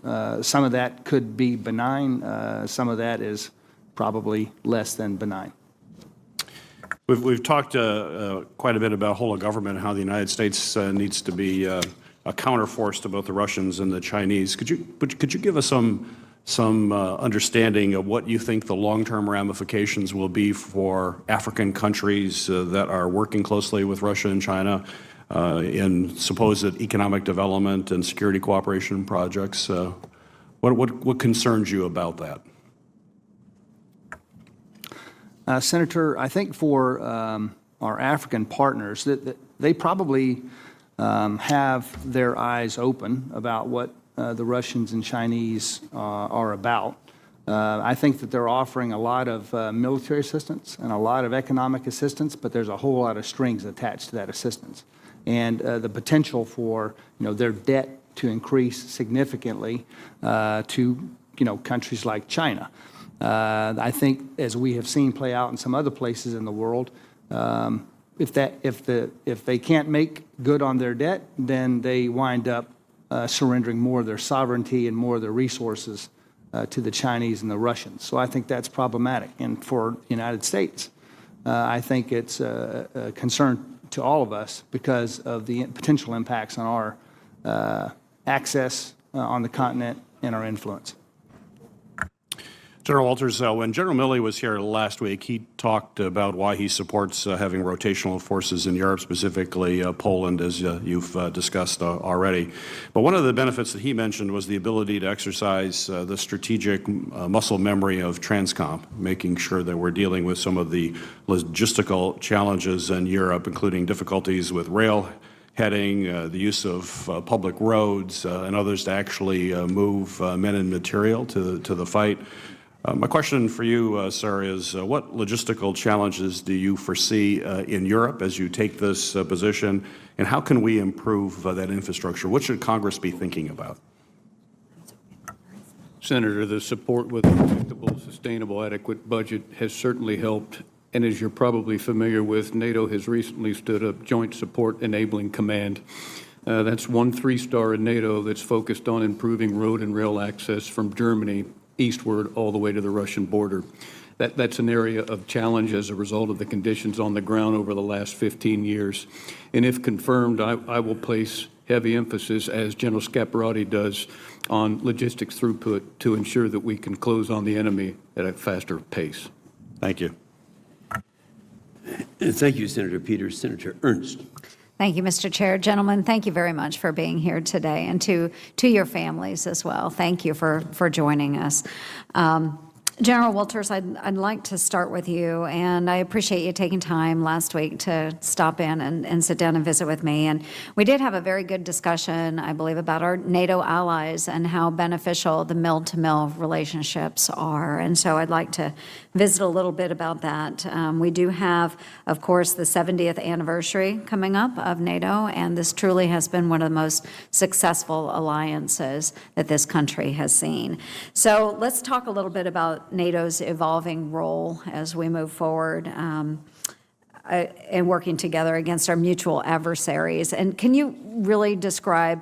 Some of that could be benign. Some of that is probably less than benign. We've talked quite a bit about whole of government, how the United States needs to be a counterforce to both the Russians and the Chinese. Could you give us some understanding of what you think the long-term ramifications will be for African countries that are working closely with Russia and China in supposed economic development and security cooperation projects? What concerns you about that? Senator, I think for our African partners, that they probably have their eyes open about what the Russians and Chinese are about. I think that they're offering a lot of military assistance and a lot of economic assistance, but there's a whole lot of strings attached to that assistance. And the potential for their debt to increase significantly to countries like China. I think, as we have seen play out in some other places in the world, if they can't make good on their debt, then they wind up surrendering more of their sovereignty and more of their resources to the Chinese and the Russians. So I think that's problematic. And for the United States, I think it's a concern to all of us because of the potential impacts on our access on the continent and our influence. General Wolters, when General Milley was here last week, he talked about why he supports having rotational forces in Europe, specifically Poland, as you've discussed already. But one of the benefits that he mentioned was the ability to exercise the strategic muscle memory of Transcom, making sure that we're dealing with some of the logistical challenges in Europe, including difficulties with rail heading, the use of public roads, and others to actually move men and material to the fight. My question for you, sir, is what logistical challenges do you foresee in Europe as you take this position, and how can we improve that infrastructure? What should Congress be thinking about? Senator, the support with a predictable, sustainable, adequate budget has certainly helped. And as you're probably familiar with, NATO has recently stood up Joint Support Enabling Command. That's one 3-star in NATO that's focused on improving road and rail access from Germany eastward all the way to the Russian border. That's an area of challenge as a result of the conditions on the ground over the last 15 years. And if confirmed, I will place heavy emphasis, as General Scaparrotti does, on logistics throughput to ensure that we can close on the enemy at a faster pace. Thank you. Thank you, Senator Peters. Senator Ernst. Thank you, Mr. Chair. Gentlemen, thank you very much for being here today, and to your families as well. Thank you for joining us. General Wolters, I'd like to start with you, and I appreciate you taking time last week to stop in and sit down and visit with me. And we did have a very good discussion, I believe, about our NATO allies and how beneficial the mill-to-mill relationships are. And so I'd like to visit a little bit about that. We do have, of course, the 70th anniversary coming up of NATO, and this truly has been one of the most successful alliances that this country has seen. So let's talk a little bit about about NATO's evolving role as we move forward and working together against our mutual adversaries. And can you really describe,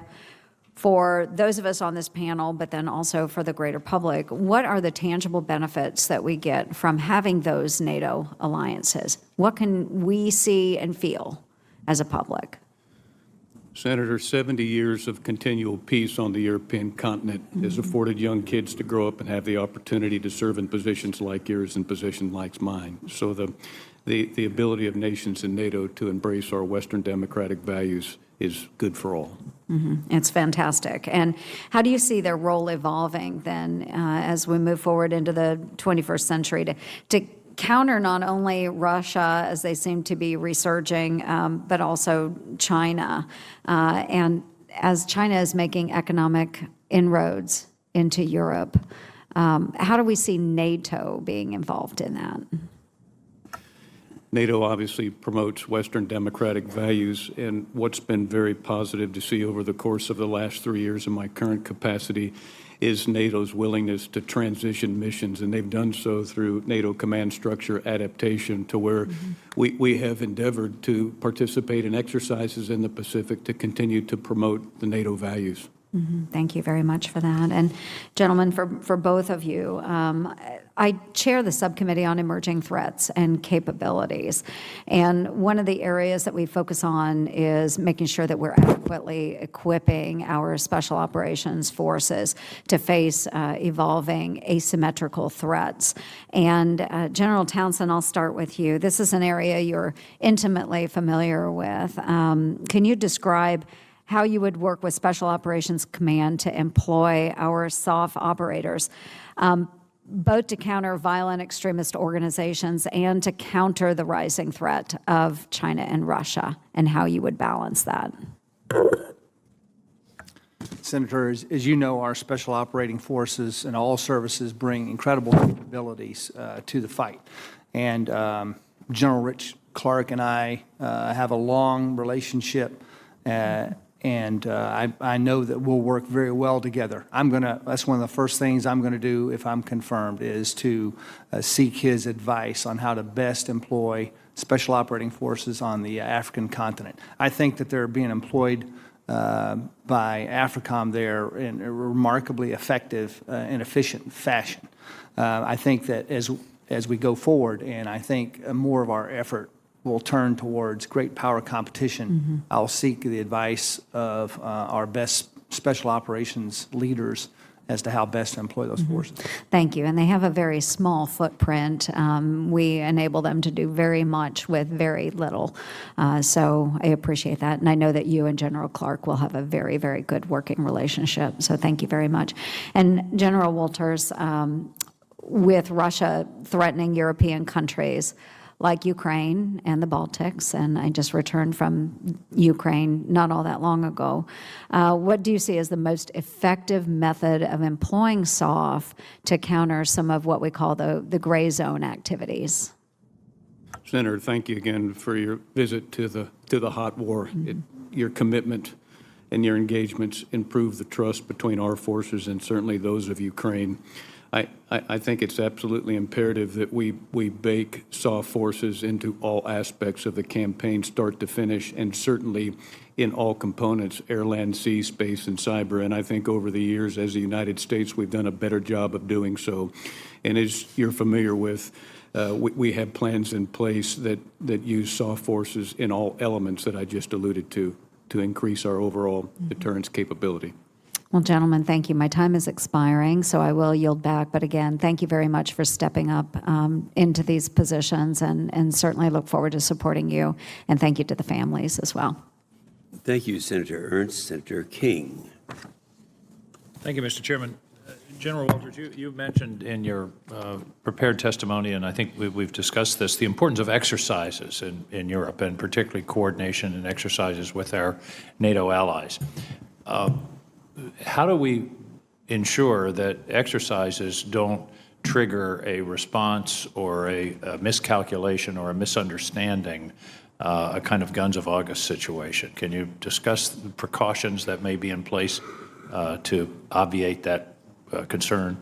for those of us on this panel, but then also for the greater public, what are the tangible benefits that we get from having those NATO alliances? What can we see and feel as a public? Senator, 70 years of continual peace on the European continent has afforded young kids to grow up and have the opportunity to serve in positions like yours and positions like mine. So the ability of nations in NATO to embrace our Western democratic values is good for all. It's fantastic. And how do you see their role evolving then as we move forward into the 21st century to counter not only Russia, as they seem to be resurging, but also China? And as China is making economic inroads into Europe, how do we see NATO being involved in that? NATO obviously promotes Western democratic values, and what's been very positive to see over the course of the last 3 years in my current capacity is NATO's willingness to transition missions, and they've done so through NATO command structure adaptation to where we have endeavored to participate in exercises in the Pacific to continue to promote the NATO values. Thank you very much for that. And gentlemen, for both of you, I chair the subcommittee on emerging threats and capabilities. And one of the areas that we focus on is making sure that we're adequately equipping our special operations forces to face evolving asymmetrical threats. And General Townsend, I'll start with you. This is an area you're intimately familiar with. Can you describe how you would work with Special Operations Command to employ our SOF operators, both to counter violent extremist organizations and to counter the rising threat of China and Russia, and how you would balance that? Senator, as you know, our special operating forces and all services bring incredible capabilities to the fight. And General Rich Clark and I have a long relationship, and I know that we'll work very well together. That's one of the first things I'm going to do if I'm confirmed, is to seek his advice on how to best employ special operating forces on the African continent. I think that they're being employed by Africom there in a remarkably effective and efficient fashion. I think that as we go forward, and I think more of our effort will turn towards great power competition, I'll seek the advice of our best special operations leaders as to how best to employ those forces. Thank you. And they have a very small footprint. We enable them to do very much with very little. So I appreciate that. And I know that you and General Clark will have a very, very good working relationship. So thank you very much. And General Wolters, with Russia threatening European countries like Ukraine and the Baltics, and I just returned from Ukraine not all that long ago, what do you see as the most effective method of employing SOF to counter some of what we call the gray zone activities? Senator, thank you again for your visit to the hot war. Your commitment and your engagements improve the trust between our forces and certainly those of Ukraine. I think it's absolutely imperative that we bake SOF forces into all aspects of the campaign, start to finish, and certainly in all components, air, land, sea, space, and cyber. And I think over the years, as the United States, we've done a better job of doing so. And as you're familiar with, we have plans in place that use SOF forces in all elements that I just alluded to increase our overall deterrence capability. Well, gentlemen, thank you. My time is expiring, so I will yield back. But again, thank you very much for stepping up into these positions, and certainly look forward to supporting you. And thank you to the families as well. Thank you, Senator Ernst. Senator King. Thank you, Mr. Chairman. General Wolters, you mentioned in your prepared testimony, and I think we've discussed this, the importance of exercises in Europe, and particularly coordination and exercises with our NATO allies. How do we ensure that exercises don't trigger a response or a miscalculation or a misunderstanding, a kind of guns of August situation? Can you discuss the precautions that may be in place to obviate that concern?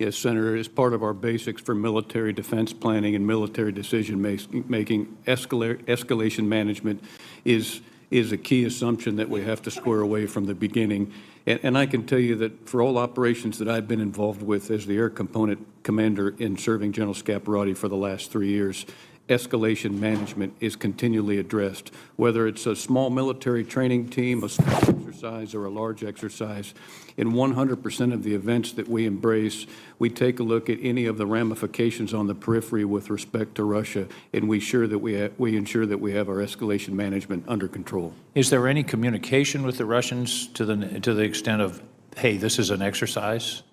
Yes, Senator, as part of our basics for military defense planning and military decision-making, escalation management is a key assumption that we have to square away from the beginning. And I can tell you that for all operations that I've been involved with as the Air Component Commander in serving General Scaparrotti for the last 3 years, escalation management is continually addressed, whether it's a small military training team, a small exercise, or a large exercise. In 100% of the events that we embrace, we take a look at any of the ramifications on the periphery with respect to Russia, and we ensure that we have our escalation management under control. Is there any communication with the Russians to the extent of, hey, this is an exercise?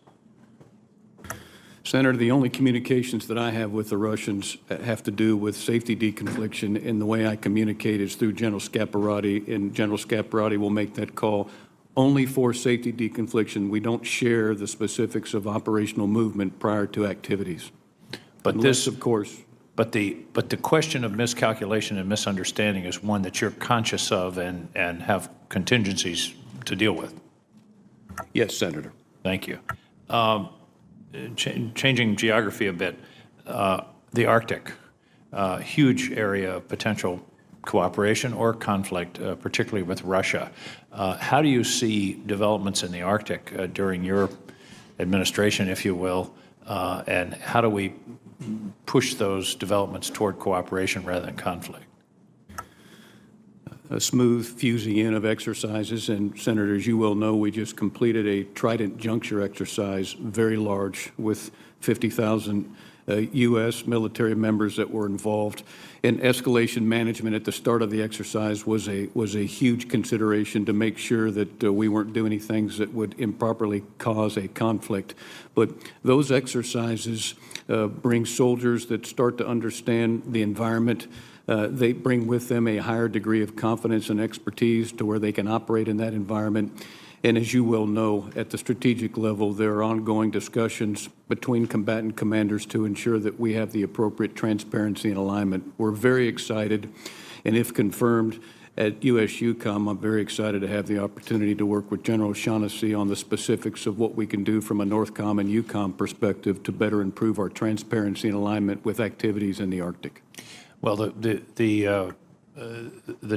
Senator, the only communications that I have with the Russians have to do with safety deconfliction, and the way I communicate is through General Scaparrotti, and General Scaparrotti will make that call only for safety deconfliction. We don't share the specifics of operational movement prior to activities. But unless, of course. But the question of miscalculation and misunderstanding is one that you're conscious of and have contingencies to deal with. Yes, Senator. Thank you. Changing geography a bit, the Arctic, huge area of potential cooperation or conflict, particularly with Russia. How do you see developments in the Arctic during your administration, if you will, and how do we push those developments toward cooperation rather than conflict? A smooth fusing in of exercises, and Senator, as you well know, we just completed a Trident Juncture exercise, very large, with 50,000 U.S. military members that were involved. And escalation management at the start of the exercise was a huge consideration to make sure that we weren't doing any things that would improperly cause a conflict. But those exercises bring soldiers that start to understand the environment. They bring with them a higher degree of confidence and expertise to where they can operate in that environment. And as you well know, at the strategic level, there are ongoing discussions between combatant commanders to ensure that we have the appropriate transparency and alignment. We're very excited, and if confirmed at U.S. Eucom, I'm very excited to have the opportunity to work with General O'Shaughnessy on the specifics of what we can do from a Northcom and Eucom perspective to better improve our transparency and alignment with activities in the Arctic. Well, the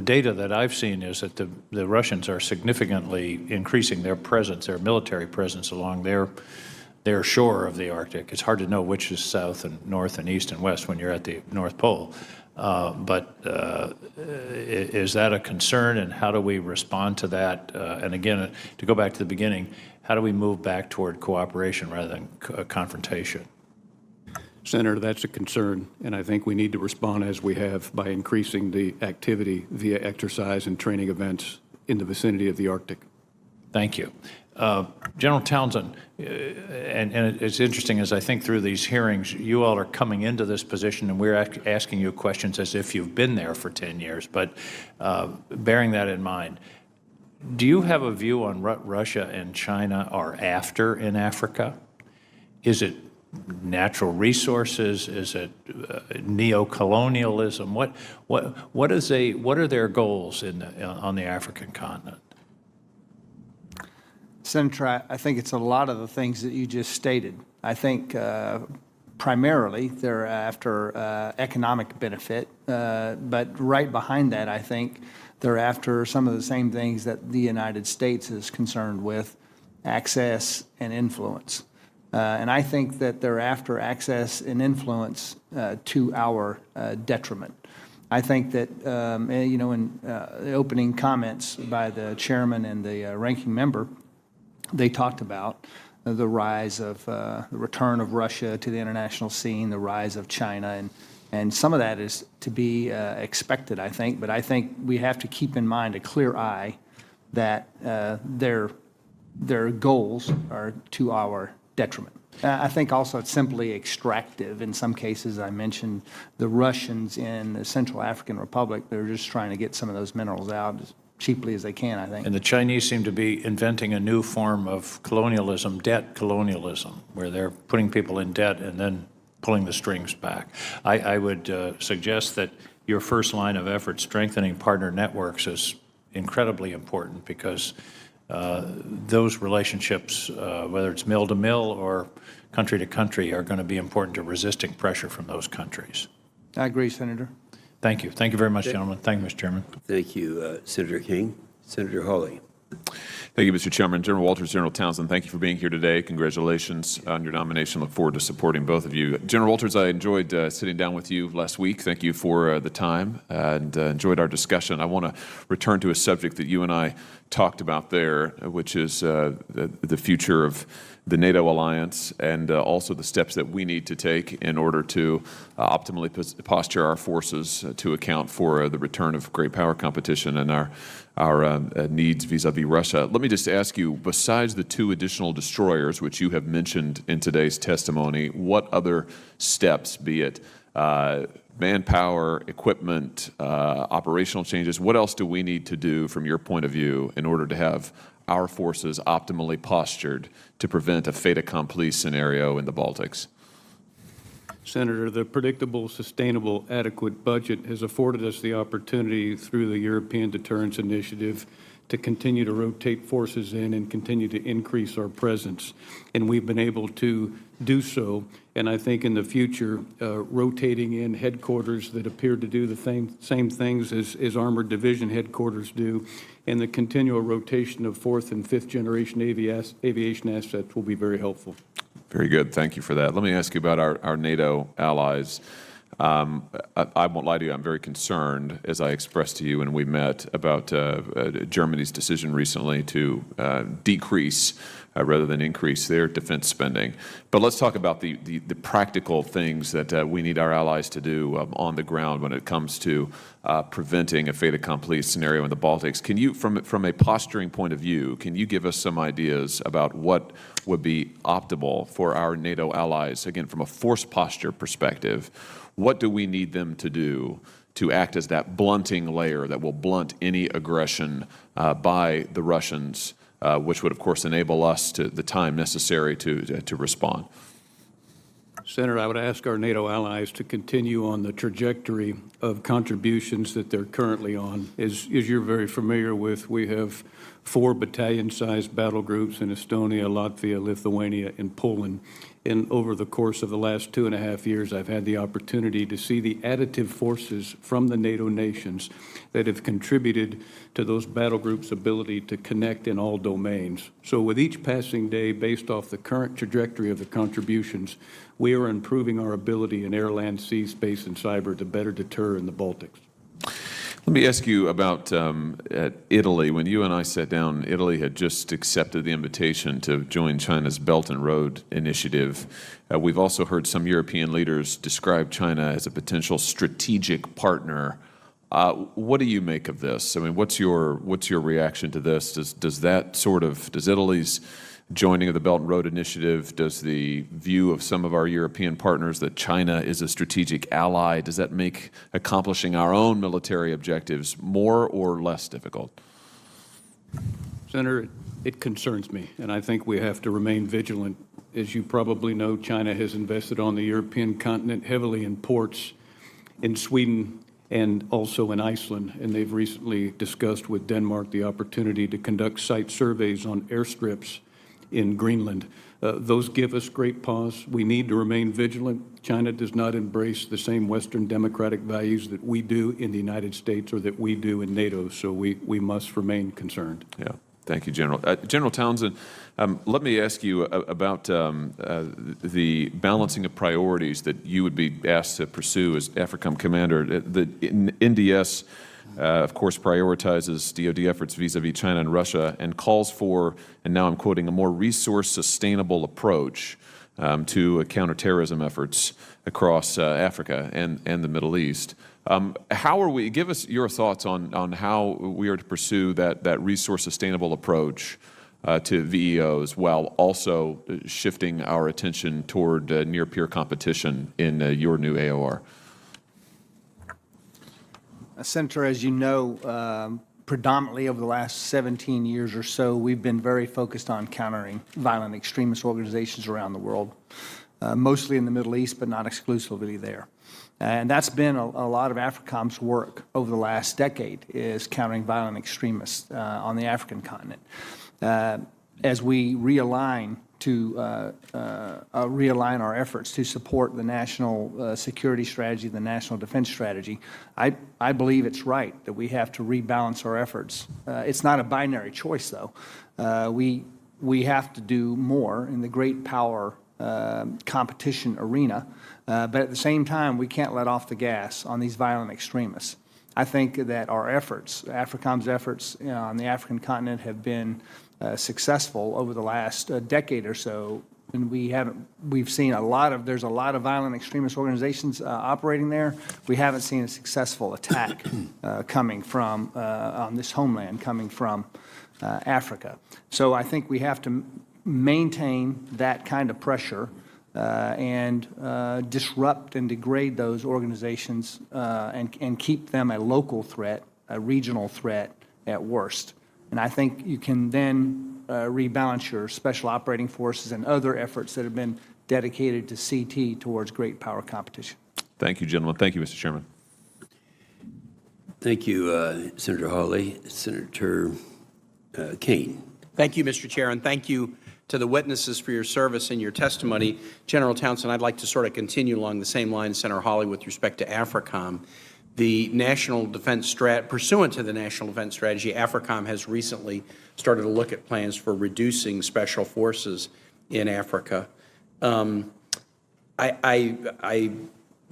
data that I've seen is that the Russians are significantly increasing their presence, their military presence along their shore of the Arctic. It's hard to know which is south and north and east and west when you're at the North Pole. But is that a concern, and how do we respond to that? And again, to go back to the beginning, how do we move back toward cooperation rather than confrontation? Senator, that's a concern, and I think we need to respond as we have by increasing the activity via exercise and training events in the vicinity of the Arctic. Thank you. General Townsend, and it's interesting as I think through these hearings, you all are coming into this position and we're asking you questions as if you've been there for 10 years, but bearing that in mind, do you have a view on what Russia and China are after in Africa? Is it natural resources? Is it neo-colonialism? What are their goals on the African continent? Senator, I think it's a lot of the things that you just stated. I think primarily they're after economic benefit, but right behind that, I think they're after some of the same things that the United States is concerned with, access and influence. And I think that they're after access and influence to our detriment. I think that, you know, in the opening comments by the chairman and the ranking member, they talked about the rise of the return of Russia to the international scene, the rise of China, and some of that is to be expected, I think. But I think we have to keep in mind a clear eye that their goals are to our detriment. I think also it's simply extractive. In some cases, I mentioned the Russians in the Central African Republic. They're just trying to get some of those minerals out as cheaply as they can, I think. And the Chinese seem to be inventing a new form of colonialism, debt colonialism, where they're putting people in debt and then pulling the strings back. I would suggest that your first line of effort, strengthening partner networks, is incredibly important because those relationships, whether it's mill to mill or country to country, are going to be important to resisting pressure from those countries. I agree, Senator. Thank you. Thank you very much, gentlemen. Thank you, Mr. Chairman. Thank you, Senator King. Senator Hawley. Thank you, Mr. Chairman. General Wolters, General Townsend, thank you for being here today. Congratulations on your nomination. Look forward to supporting both of you. General Wolters, I enjoyed sitting down with you last week. Thank you for the time and enjoyed our discussion. I want to return to a subject that you and I talked about there, which is the future of the NATO alliance and also the steps that we need to take in order to optimally posture our forces to account for the return of great power competition and our needs vis-a-vis Russia. Let me just ask you, besides the 2 additional destroyers, which you have mentioned in today's testimony, what other steps, be it manpower, equipment, operational changes, what else do we need to do from your point of view in order to have our forces optimally postured to prevent a fait accompli scenario in the Baltics? Senator, the predictable, sustainable, adequate budget has afforded us the opportunity through the European Deterrence Initiative to continue to rotate forces in and continue to increase our presence. And we've been able to do so. And I think in the future, rotating in headquarters that appear to do the same things as Armored Division headquarters do, and the continual rotation of 4th and 5th generation aviation assets will be very helpful. Very good. Thank you for that. Let me ask you about our NATO allies. I won't lie to you, I'm very concerned, as I expressed to you when we met, about Germany's decision recently to decrease rather than increase their defense spending. But let's talk about the practical things that we need our allies to do on the ground when it comes to preventing a fait accompli scenario in the Baltics. Can you, from a posturing point of view, can you give us some ideas about what would be optimal for our NATO allies, again, from a force posture perspective? What do we need them to do to act as that blunting layer that will blunt any aggression by the Russians, which would, of course, enable us to the time necessary to respond? Senator, I would ask our NATO allies to continue on the trajectory of contributions that they're currently on. As you're very familiar with, we have 4 battalion-sized battle groups in Estonia, Latvia, Lithuania, and Poland. And over the course of the last 2.5 years, I've had the opportunity to see the additive forces from the NATO nations that have contributed to those battle groups' ability to connect in all domains. So with each passing day, based off the current trajectory of the contributions, we are improving our ability in air, land, sea, space, and cyber to better deter in the Baltics. Let me ask you about Italy. When you and I sat down, Italy had just accepted the invitation to join China's Belt and Road Initiative. We've also heard some European leaders describe China as a potential strategic partner. What do you make of this? I mean, what's your reaction to this? Does Italy's joining of the Belt and Road Initiative, does the view of some of our European partners that China is a strategic ally, does that make accomplishing our own military objectives more or less difficult? Senator, it concerns me, and I think we have to remain vigilant. As you probably know, China has invested on the European continent heavily in ports in Sweden and also in Iceland, and they've recently discussed with Denmark the opportunity to conduct site surveys on airstrips in Greenland. Those give us great pause. We need to remain vigilant. China does not embrace the same Western democratic values that we do in the United States or that we do in NATO, so we must remain concerned. Yeah. Thank you, General. General Townsend, let me ask you about the balancing of priorities that you would be asked to pursue as Africom commander. The NDS, of course, prioritizes DoD efforts vis-a-vis China and Russia and calls for, and now I'm quoting, a more resource-sustainable approach to counterterrorism efforts across Africa and the Middle East. Give us your thoughts on how we are to pursue that resource-sustainable approach to VEOs while also shifting our attention toward near-peer competition in your new AOR? Senator, as you know, predominantly over the last 17 years or so, we've been very focused on countering violent extremist organizations around the world, mostly in the Middle East, but not exclusively there. And that's been a lot of Africom's work over the last decade, is countering violent extremists on the African continent. as we realign our efforts to support the national security strategy, the national defense strategy, I believe it's right that we have to rebalance our efforts. It's not a binary choice, though. We have to do more in the great power competition arena, but at the same time, we can't let off the gas on these violent extremists. I think that our efforts, Africom's efforts on the African continent, have been successful over the last decade or so, and we've seen there's a lot of violent extremist organizations operating there. We haven't seen a successful attack coming from on this homeland, coming from Africa. So I think we have to maintain that kind of pressure and disrupt and degrade those organizations and keep them a local threat, a regional threat at worst. And I think you can then rebalance your special operating forces and other efforts that have been dedicated to CT towards great power competition. Thank you, gentlemen. Thank you, Mr. Chairman. Thank you, Senator Hawley. Senator Kane. Thank you, Mr. Chair, and thank you to the witnesses for your service and your testimony. General Townsend, I'd like to sort of continue along the same line, Senator Hawley, with respect to Africom. The National Defense pursuant to the National Defense Strategy, Africom has recently started to look at plans for reducing special forces in Africa. I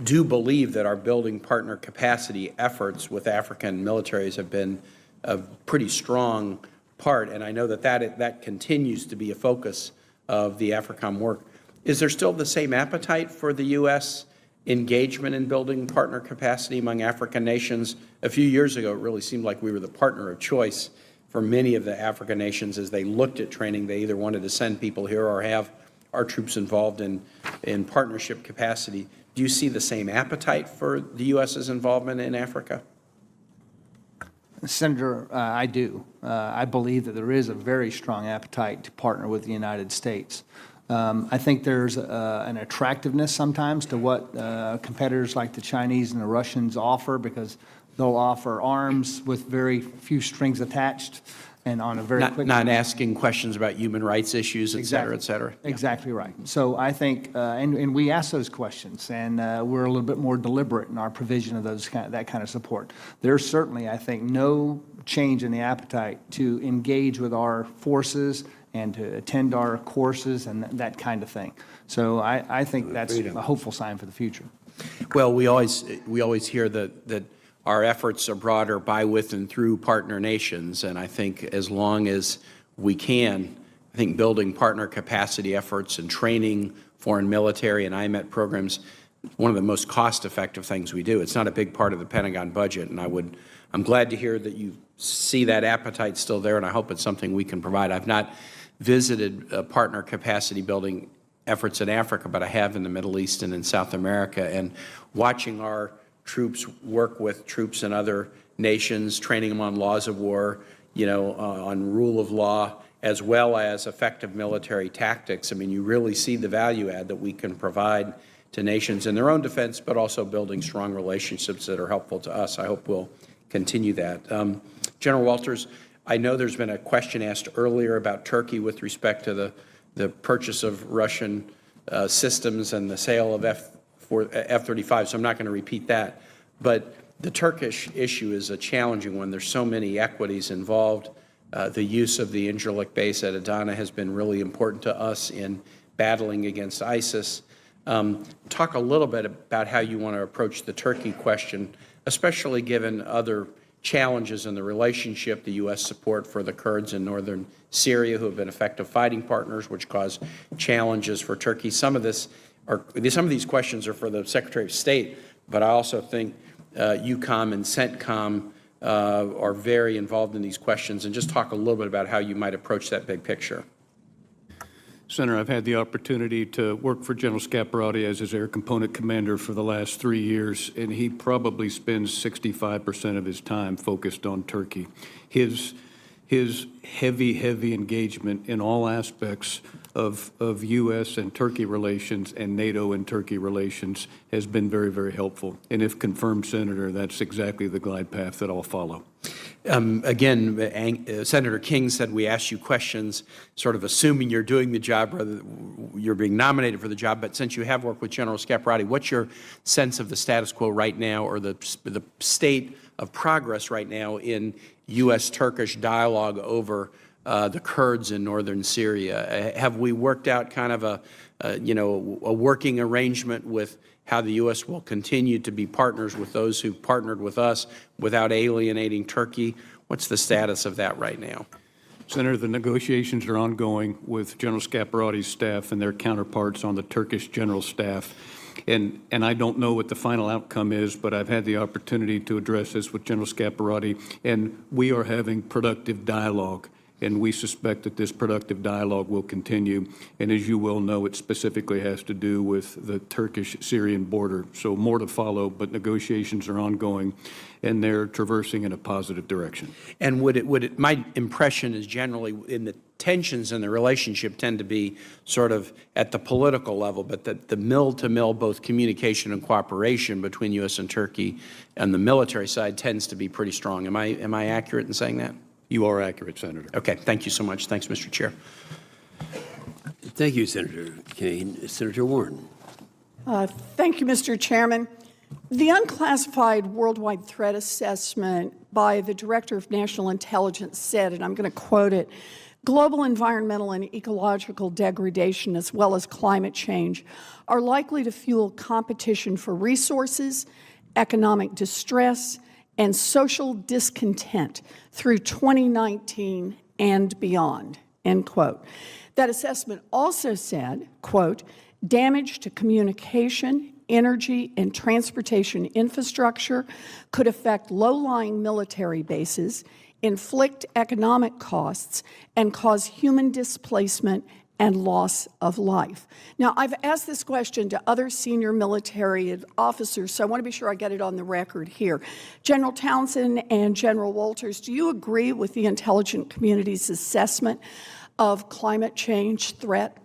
do believe that our building partner capacity efforts with African militaries have been a pretty strong part, and I know that that continues to be a focus of the Africom work. Is there still the same appetite for the U.S. engagement in building partner capacity among African nations? A few years ago, it really seemed like we were the partner of choice for many of the African nations as they looked at training. They either wanted to send people here or have our troops involved in partnership capacity. Do you see the same appetite for the U.S.'s involvement in Africa? Senator, I do. I believe that there is a very strong appetite to partner with the United States. I think there's an attractiveness sometimes to what competitors like the Chinese and the Russians offer, because they'll offer arms with very few strings attached and on a very quick... Not asking questions about human rights issues, et cetera, et cetera. Exactly right. So I think, and we ask those questions, and we're a little bit more deliberate in our provision of that kind of support. There's certainly, I think, no change in the appetite to engage with our forces and to attend our courses and that kind of thing. So I think that's a hopeful sign for the future. Well, we always hear that our efforts are broader by, with, and through partner nations, and I think as long as we can, I think building partner capacity efforts and training foreign military and IMET programs, one of the most cost-effective things we do. It's not a big part of the Pentagon budget, and I'm glad to hear that you see that appetite still there, and I hope it's something we can provide. I've not visited partner capacity building efforts in Africa, but I have in the Middle East and in South America, and watching our troops work with troops in other nations, training them on laws of war, on rule of law, as well as effective military tactics. I mean, you really see the value add that we can provide to nations in their own defense, but also building strong relationships that are helpful to us. I hope we'll continue that. General Wolters, I know there's been a question asked earlier about Turkey with respect to the purchase of Russian systems and the sale of F-35, so I'm not going to repeat that. But the Turkish issue is a challenging one. There's so many equities involved. The use of the Incirlik base at Adana has been really important to us in battling against ISIS. Talk a little bit about how you want to approach the Turkey question, especially given other challenges in the relationship, the U.S. support for the Kurds in northern Syria, who have been effective fighting partners, which cause challenges for Turkey. Some of these questions are for the Secretary of State, but I also think Eucom and CENTCOM are very involved in these questions. And just talk a little bit about how you might approach that big picture. Senator, I've had the opportunity to work for General Scaparrotti as his air component commander for the last 3 years, and he probably spends 65% of his time focused on Turkey. His heavy engagement in all aspects of U.S. and Turkey relations and NATO and Turkey relations has been very, very helpful. And if confirmed, Senator, that's exactly the glide path that I'll follow. Again, Senator King said we asked you questions sort of assuming you're doing the job rather than you're being nominated for the job. But since you have worked with General Scaparrotti, what's your sense of the status quo right now, or the state of progress right now in U.S.-Turkish dialogue over the Kurds in northern Syria? Have we worked out kind of a working arrangement with how the U.S. will continue to be partners with those who partnered with us without alienating Turkey? What's the status of that right now? Senator, the negotiations are ongoing with General Scaparotti's staff and their counterparts on the Turkish general staff. And I don't know what the final outcome is, but I've had the opportunity to address this with General Scaparrotti, and we are having productive dialogue. And we suspect that this productive dialogue will continue. And as you well know, it specifically has to do with the Turkish-Syrian border. So more to follow, but negotiations are ongoing, and they're traversing in a positive direction. And my impression is generally in the tensions in the relationship tend to be sort of at the political level, but that the mill-to-mill, both communication and cooperation between U.S. and Turkey and the military side tends to be pretty strong. Am I accurate in saying that? You are accurate, Senator. Okay, thank you so much. Thanks, Mr. Chair. Thank you, Senator Kane. Senator Warren. Thank you, Mr. Chairman. The unclassified worldwide threat assessment by the Director of National Intelligence said, and I'm going to quote it, "Global environmental and ecological degradation as well as climate change are likely to fuel competition for resources, economic distress, and social discontent through 2019 and beyond," end quote. That assessment also said, quote, "Damage to communication, energy, and transportation infrastructure could affect low-lying military bases, inflict economic costs, and cause human displacement and loss of life." Now, I've asked this question to other senior military officers, so I want to be sure I get it on the record here. General Townsend and General Wolters, do you agree with the intelligence community's assessment of climate change threat?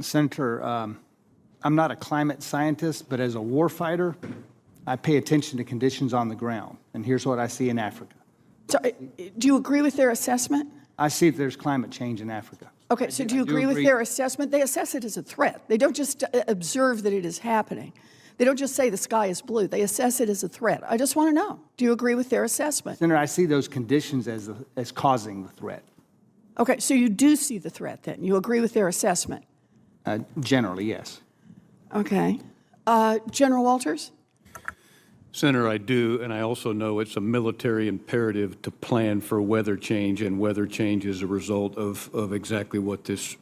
Senator, I'm not a climate scientist, but as a warfighter, I pay attention to conditions on the ground, and here's what I see in Africa. So, do you agree with their assessment? I see if there's climate change in Africa. Okay, so do you agree with their assessment? They assess it as a threat. They don't just observe that it is happening. They don't just say the sky is blue. They assess it as a threat. I just want to know, do you agree with their assessment? Senator, I see those conditions as causing the threat. Okay, so you do see the threat then. You agree with their assessment? Generally, yes. Okay. General Wolters? Senator, I do, and I also know it's a military imperative to plan for weather change, and weather change is a result of exactly what this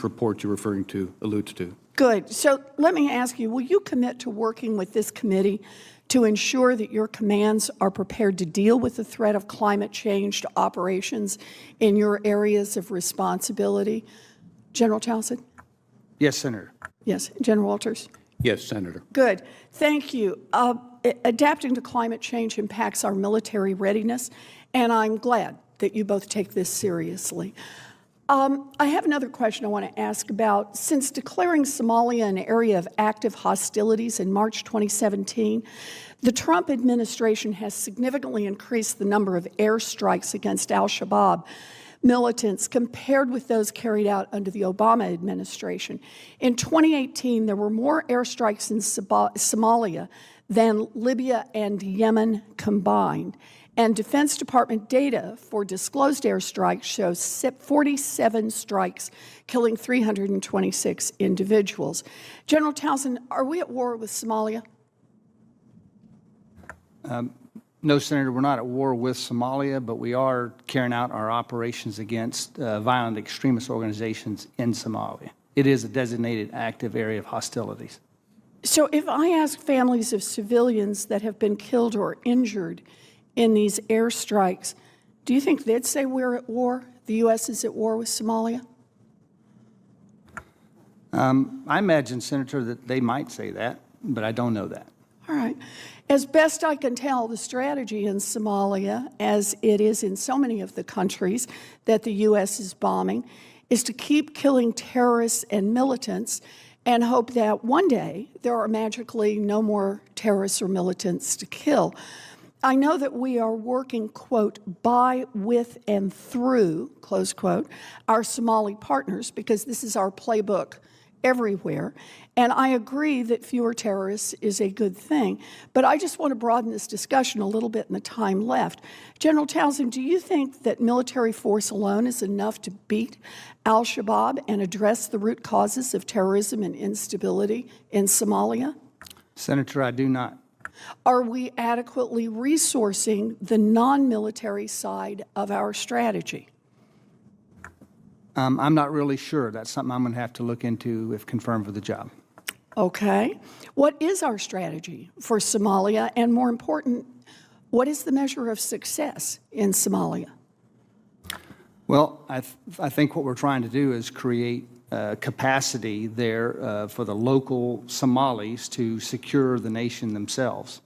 report you're referring to alludes to. Good. So let me ask you, will you commit to working with this committee to ensure that your commands are prepared to deal with the threat of climate change to operations in your areas of responsibility? General Townsend? Yes, Senator. Yes. General Wolters? Yes, Senator. Good. Thank you. Adapting to climate change impacts our military readiness, and I'm glad that you both take this seriously. I have another question I want to ask about. Since declaring Somalia an area of active hostilities in March 2017, the Trump administration has significantly increased the number of airstrikes against al-Shabaab militants compared with those carried out under the Obama administration. In 2018, there were more airstrikes in Somalia than Libya and Yemen combined. And Defense Department data for disclosed airstrikes shows 47 strikes, killing 326 individuals. General Townsend, are we at war with Somalia? No, Senator, we're not at war with Somalia, but we are carrying out our operations against violent extremist organizations in Somalia. It is a designated active area of hostilities. So if I ask families of civilians that have been killed or injured in these airstrikes, do you think they'd say we're at war? The U.S. is at war with Somalia? I imagine, Senator, that they might say that, but I don't know that. All right. As best I can tell, the strategy in Somalia, as it is in so many of the countries that the U.S. is bombing, is to keep killing terrorists and militants and hope that one day there are magically no more terrorists or militants to kill. I know that we are working, quote, by, with, and through, close quote, our Somali partners, because this is our playbook everywhere. And I agree that fewer terrorists is a good thing. But I just want to broaden this discussion a little bit in the time left. General Townsend, do you think that military force alone is enough to beat al-Shabaab and address the root causes of terrorism and instability in Somalia? Senator, I do not. Are we adequately resourcing the non-military side of our strategy? I'm not really sure. That's something I'm going to have to look into if confirmed for the job. Okay. What is our strategy for Somalia? And more important, what is the measure of success in Somalia? Well, I think what we're trying to do is create capacity there for the local Somalis to secure the nation themselves.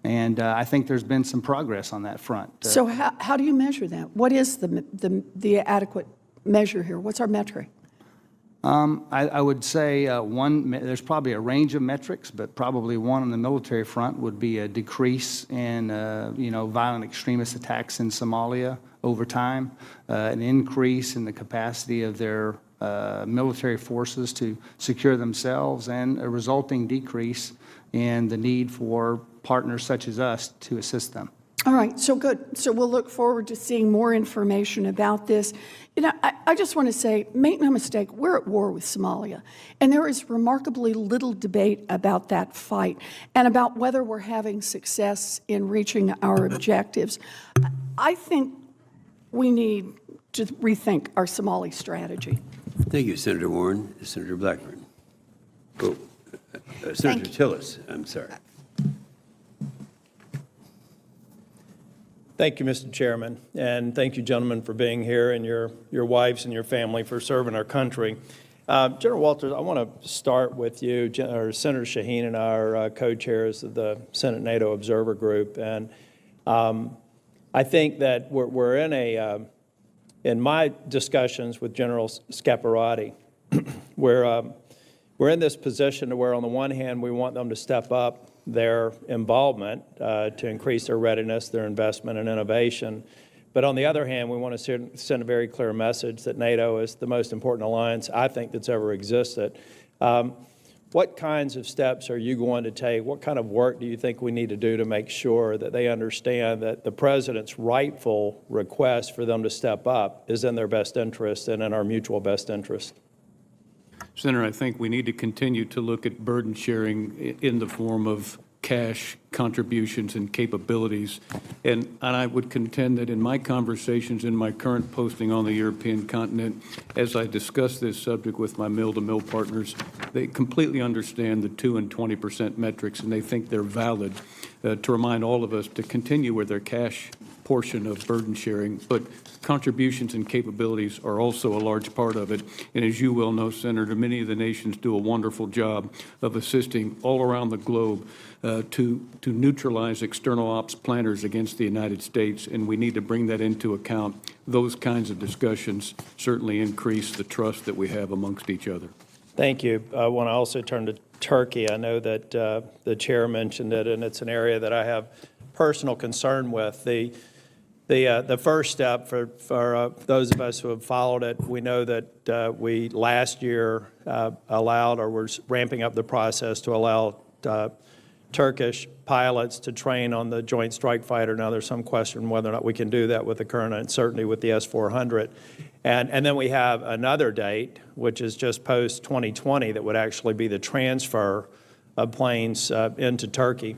And I think there's been some progress on that front. So how do you measure that? What is the adequate measure here? What's our metric? I would say there's probably a range of metrics, but probably one on the military front would be a decrease in violent extremist attacks in Somalia over time, an increase in the capacity of their military forces to secure themselves, and a resulting decrease in the need for partners such as us to assist them. All right, so good. So we'll look forward to seeing more information about this. You know, I just want to say, make no mistake, we're at war with Somalia. And there is remarkably little debate about that fight and about whether we're having success in reaching our objectives. I think we need to rethink our Somali strategy. Thank you, Senator Warren. Senator Blackburn. Oh, Senator Tillis, I'm sorry. Thank you, Mr. Chairman, and thank you, gentlemen, for being here, and your wives and your family for serving our country. General Wolters, I want to start with you. Senator Shaheen and I are co-chairs of the Senate NATO Observer Group, and I think that we're in my discussions with General Scaparrotti, we're in this position where, on the one hand, we want them to step up their involvement to increase their readiness, their investment and innovation. But on the other hand, we want to send a very clear message that NATO is the most important alliance I think that's ever existed. What kinds of steps are you going to take? What kind of work do you think we need to do to make sure that they understand that the President's rightful request for them to step up is in their best interest and in our mutual best interest? Senator, I think we need to continue to look at burden sharing in the form of cash contributions and capabilities. And I would contend that in my conversations, in my current posting on the European continent, as I discuss this subject with my mill-to-mill partners, they completely understand the 2% and 20% metrics, and they think they're valid to remind all of us to continue with their cash portion of burden sharing, but contributions and capabilities are also a large part of it. And as you well know, Senator, many of the nations do a wonderful job of assisting all around the globe to neutralize external ops planners against the United States, and we need to bring that into account. Those kinds of discussions certainly increase the trust that we have amongst each other. Thank you. I want to also turn to Turkey. I know that the chair mentioned it, and it's an area that I have personal concern with. The first step for those of us who have followed it, we know that we last year allowed, or were ramping up the process to allow Turkish pilots to train on the Joint Strike Fighter. Now, there's some question whether or not we can do that with the current uncertainty with the S-400. And then we have another date, which is just post-2020, that would actually be the transfer of planes into Turkey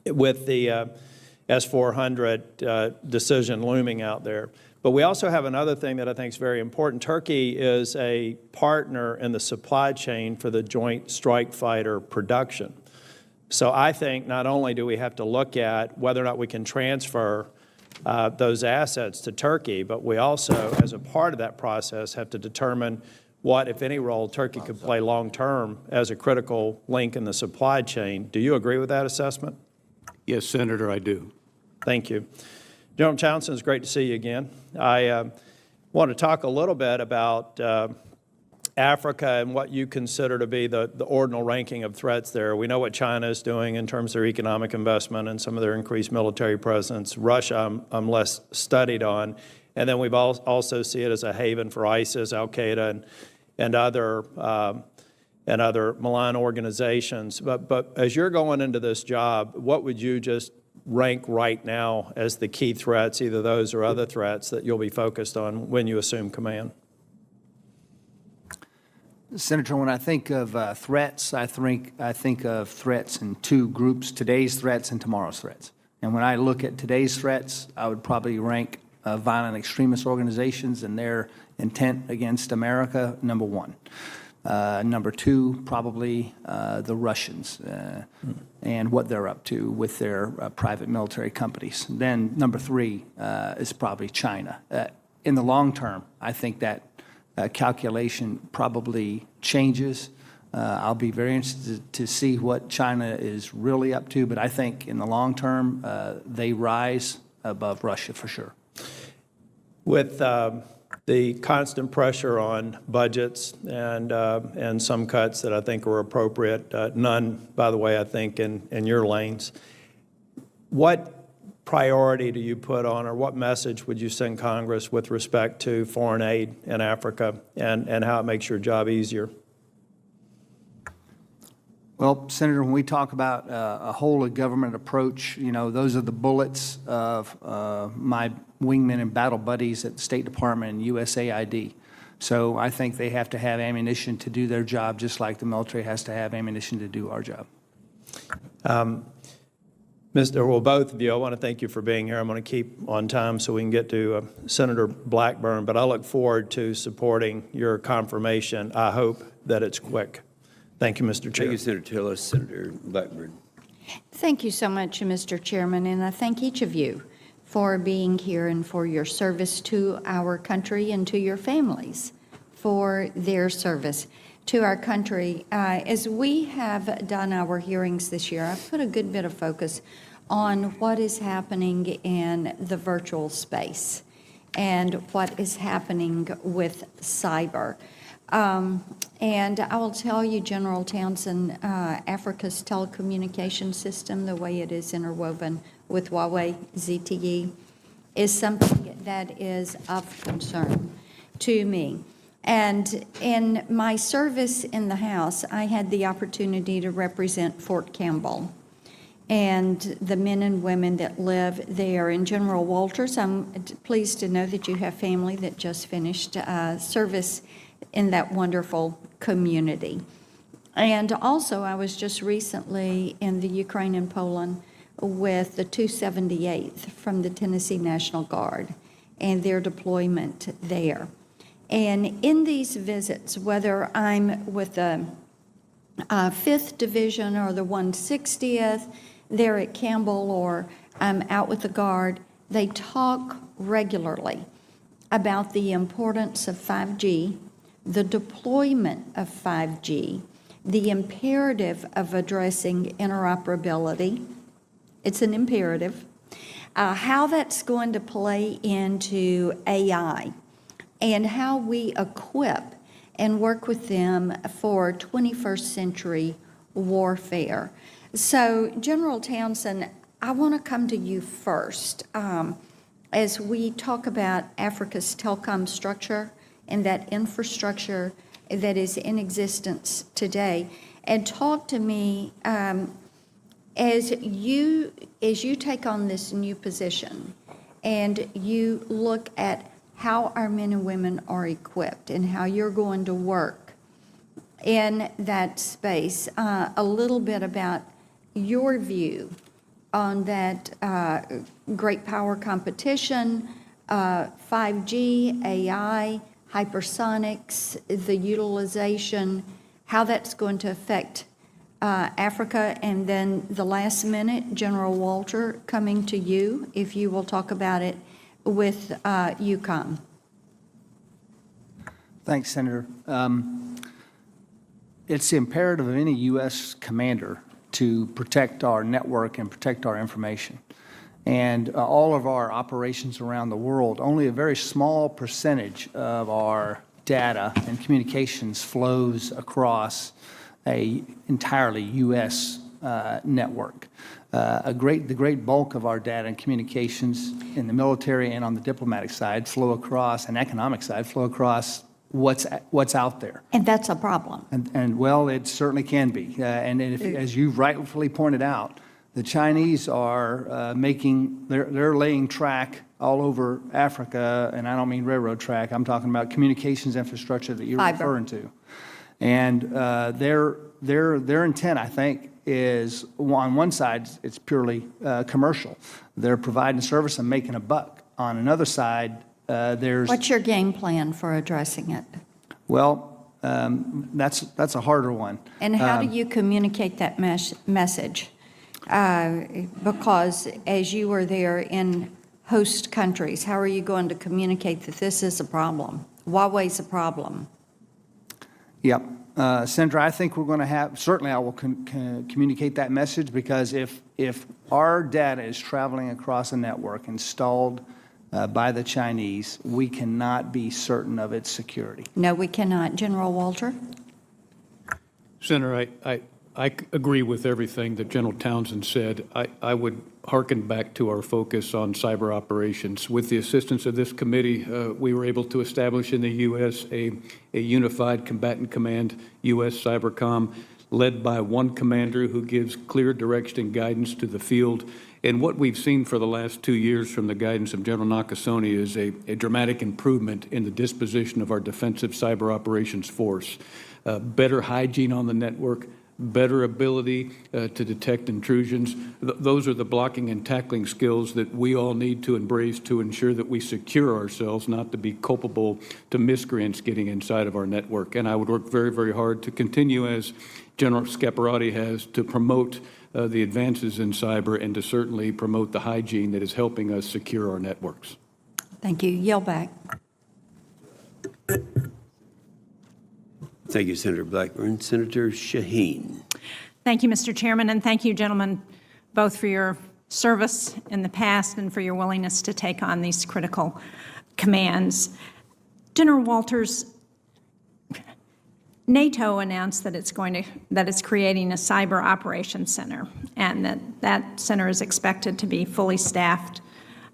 with the S-400 decision looming out there. But we also have another thing that I think is very important. Turkey is a partner in the supply chain for the Joint Strike Fighter production. So I think not only do we have to look at whether or not we can transfer those assets to Turkey, but we also, as a part of that process, have to determine what, if any, role Turkey could play long-term as a critical link in the supply chain. Do you agree with that assessment? Yes, Senator, I do. Thank you. General Townsend, it's great to see you again. I want to talk a little bit about Africa and what you consider to be the ordinal ranking of threats there. We know what China is doing in terms of their economic investment and some of their increased military presence. Russia, I'm less studied on. And then we've also see it as a haven for ISIS, Al-Qaeda, and other malign organizations. But as you're going into this job, what would you just rank right now as the key threats, either those or other threats, that you'll be focused on when you assume command? Senator, when I think of threats, I think of threats in two groups, today's threats and tomorrow's threats. And when I look at today's threats, I would probably rank violent extremist organizations and their intent against America, number one. Number two, probably the Russians and what they're up to with their private military companies. Then number three is probably China. In the long term, I think that calculation probably changes. I'll be very interested to see what China is really up to, but I think in the long term, they rise above Russia for sure. With the constant pressure on budgets and some cuts that I think are appropriate, none, by the way, I think, in your lanes, what priority do you put on, or what message would you send Congress with respect to foreign aid in Africa and how it makes your job easier? Well, Senator, when we talk about a whole-of-government approach, you know, those are the bullets of my wingmen and battle buddies at the State Department and USAID. So I think they have to have ammunition to do their job, just like the military has to have ammunition to do our job. Well, both of you, I want to thank you for being here. I'm going to keep on time so we can get to Senator Blackburn, but I look forward to supporting your confirmation. I hope that it's quick. Thank you, Mr. Chair. Thank you, Senator Tillis. Senator Blackburn. Thank you so much, Mr. Chairman, and I thank each of you for being here and for your service to our country and to your families for their service to our country. As we have done our hearings this year, I've put a good bit of focus on what is happening in the virtual space and what is happening with cyber. And I will tell you, General Townsend, Africa's telecommunication system, the way it is interwoven with Huawei ZTE, is something that is of concern to me. And in my service in the House, I had the opportunity to represent Fort Campbell and the men and women that live there. And General Wolters, I'm pleased to know that you have family that just finished service in that wonderful community. And also, I was just recently in the Ukraine and Poland with the 278th from the Tennessee National Guard and their deployment there. And in these visits, whether I'm with the 5th Division or the 160th, they're at Campbell, or I'm out with the Guard, they talk regularly about the importance of 5G, the deployment of 5G, the imperative of addressing interoperability. It's an imperative. How that's going to play into AI and how we equip and work with them for 21st century warfare. So, General Townsend, I want to come to you first as we talk about Africa's telecom structure and that infrastructure that is in existence today, and talk to me as you take on this new position and you look at how our men and women are equipped and how you're going to work in that space, a little bit about your view on that great power competition, 5G, AI, hypersonics, the utilization, how that's going to affect Africa. And then the last minute, General Walter, coming to you, if you will talk about it with Eucom. Thanks, Senator. It's the imperative of any U.S. commander to protect our network and protect our information. And all of our operations around the world, only a very small percentage of our data and communications flows across a entirely U.S. Network. The great bulk of our data and communications in the military and on the diplomatic side flow across, and economic side, flow across what's out there. And that's a problem. And well, it certainly can be. And if, as you rightfully pointed out, the Chinese are they're laying track all over Africa, and I don't mean railroad track. I'm talking about communications infrastructure that you're referring to. And their intent, I think, is on one side, it's purely commercial. They're providing service and making a buck. On another side, there's... What's your game plan for addressing it? Well, that's a harder one. And how do you communicate that message? Because as you are there in host countries, how are you going to communicate that this is a problem? Huawei's a problem. Yep. Senator, I think we're going to have, certainly I will communicate that message, because if our data is traveling across a network installed by the Chinese, we cannot be certain of its security. No, we cannot. General Walter? Senator, I agree with everything that General Townsend said. I would hearken back to our focus on cyber operations. With the assistance of this committee, we were able to establish in the U.S. a unified combatant command, U.S. Cybercom, led by one commander who gives clear direction and guidance to the field. And what we've seen for the last 2 years from the guidance of General Nakasone is a dramatic improvement in the disposition of our defensive cyber operations force. Better hygiene on the network, better ability to detect intrusions. Those are the blocking and tackling skills that we all need to embrace to ensure that we secure ourselves, not to be culpable to miscreants getting inside of our network. And I would work very, very hard to continue, as General Scaparrotti has, to promote the advances in cyber and to certainly promote the hygiene that is helping us secure our networks. Thank you. Yield back. Thank you, Senator Blackburn. Senator Shaheen. Thank you, Mr. Chairman, and thank you, gentlemen, both for your service in the past and for your willingness to take on these critical commands. General Wolters, NATO announced that it's creating a cyber operations center, and that center is expected to be fully staffed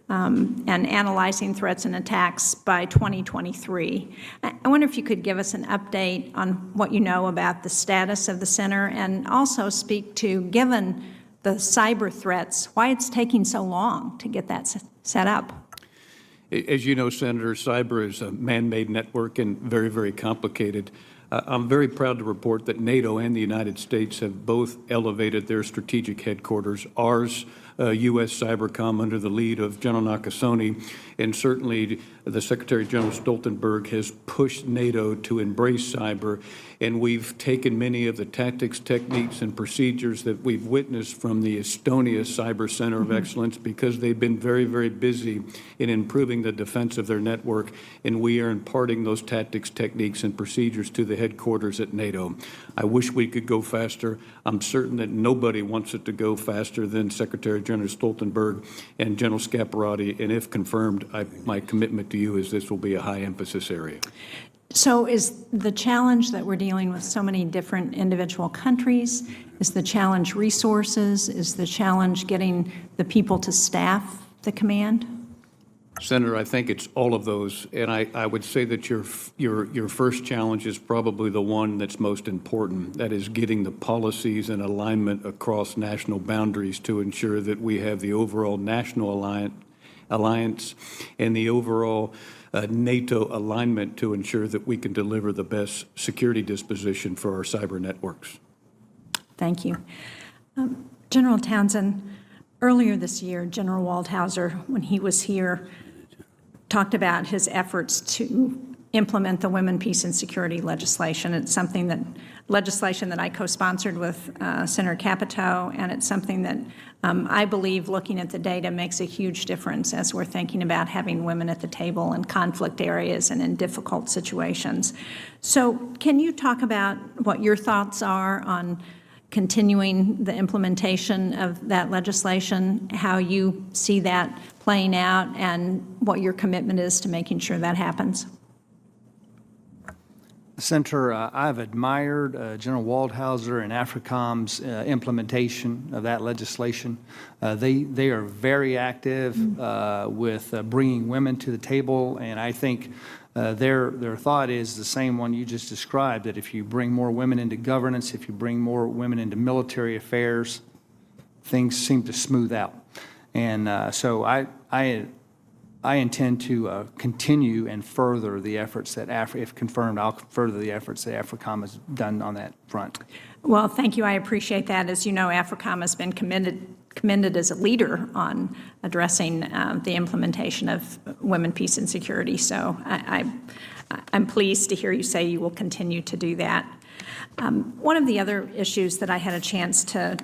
and analyzing threats and attacks by 2023. I wonder if you could give us an update on what you know about the status of the center, and also speak to, given the cyber threats, why it's taking so long to get that set up. As you know, Senator, cyber is a man-made network and very, very complicated. I'm very proud to report that NATO and the United States have both elevated their strategic headquarters. Ours, U.S. Cybercom, under the lead of General Nakasone, and certainly the Secretary General Stoltenberg has pushed NATO to embrace cyber, and we've taken many of the tactics, techniques, and procedures that we've witnessed from the Estonia Cyber Center of Excellence, because they've been very, very busy in improving the defense of their network, and we are imparting those tactics, techniques, and procedures to the headquarters at NATO. I wish we could go faster. I'm certain that nobody wants it to go faster than Secretary General Stoltenberg and General Scaparrotti, and if confirmed, my commitment to you is this will be a high emphasis area. So is the challenge that we're dealing with so many different individual countries? Is the challenge resources? Is the challenge getting the people to staff the command? Senator, I think it's all of those, and I would say that your first challenge is probably the one that's most important. That is getting the policies and alignment across national boundaries to ensure that we have the overall national alliance and the overall NATO alignment to ensure that we can deliver the best security disposition for our cyber networks. Thank you. General Townsend, earlier this year, General Waldhauser, when he was here, talked about his efforts to implement the Women, Peace, and Security legislation. It's legislation that I co-sponsored with Senator Capito, and it's something that I believe, looking at the data, makes a huge difference as we're thinking about having women at the table in conflict areas and in difficult situations. So can you talk about what your thoughts are on continuing the implementation of that legislation, how you see that playing out, and what your commitment is to making sure that happens? Senator, I've admired General Waldhauser and Africom's implementation of that legislation. They are very active with bringing women to the table, and I think their thought is the same one you just described, that if you bring more women into governance, if you bring more women into military affairs, things seem to smooth out. And so I intend to continue and further the efforts that, if confirmed, I'll further the efforts that Africom has done on that front. Well, thank you. I appreciate that. As you know, Africom has been commended as a leader on addressing the implementation of women, peace, and security. So I'm pleased to hear you say you will continue to do that. One of the other issues that I had a chance to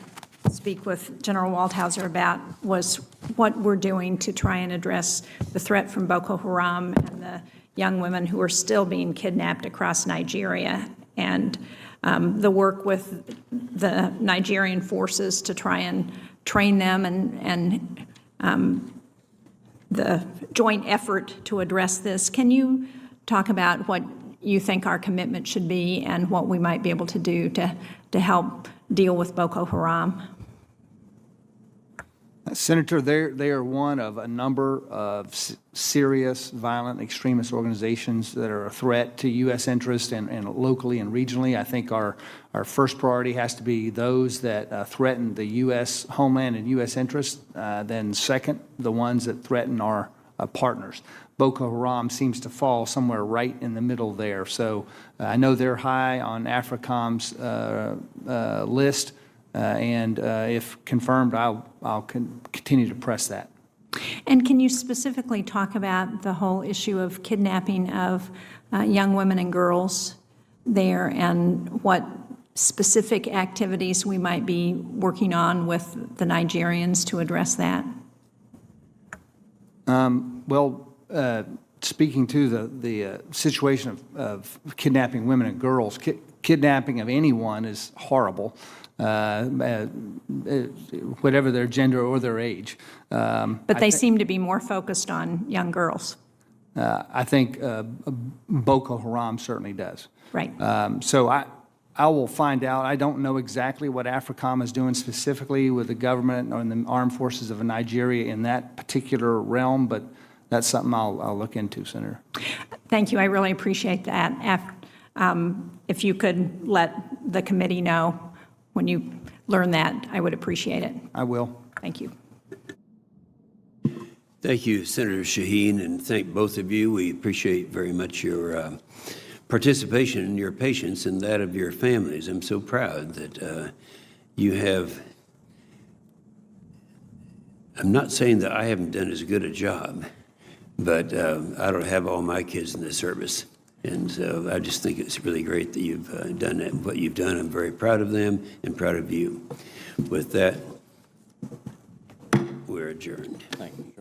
speak with General Waldhauser about was what we're doing to try and address the threat from Boko Haram and the young women who are still being kidnapped across Nigeria, and the work with the Nigerian forces to try and train them, and the joint effort to address this. Can you talk about what you think our commitment should be and what we might be able to do to help deal with Boko Haram? Senator, they are one of a number of serious, violent, extremist organizations that are a threat to U.S. interest and locally and regionally. I think our first priority has to be those that threaten the U.S. homeland and U.S. interest. Then second, the ones that threaten our partners. Boko Haram seems to fall somewhere right in the middle there. So I know they're high on Africom's list. And if confirmed, I'll continue to press that. And can you specifically talk about the whole issue of kidnapping of young women and girls there, and what specific activities we might be working on with the Nigerians to address that? Speaking to the situation of kidnapping women and girls, kidnapping of anyone is horrible. Whatever their gender or their age. But they seem to be more focused on young girls. I think Boko Haram certainly does. Right. So I will find out. I don't know exactly what Africom is doing specifically with the government or the armed forces of Nigeria in that particular realm, but that's something I'll look into, Senator. Thank you. I really appreciate that. If you could let the committee know when you learn that, I would appreciate it. I will. Thank you. Thank you, Senator Shaheen, and thank both of you. We appreciate very much your participation and your patience and that of your families. I'm so proud that you have. I'm not saying that I haven't done as good a job, but I don't have all my kids in the service. And so I just think it's really great that you've done that, what you've done. I'm very proud of them and proud of you. With that, we're adjourned. Thank you.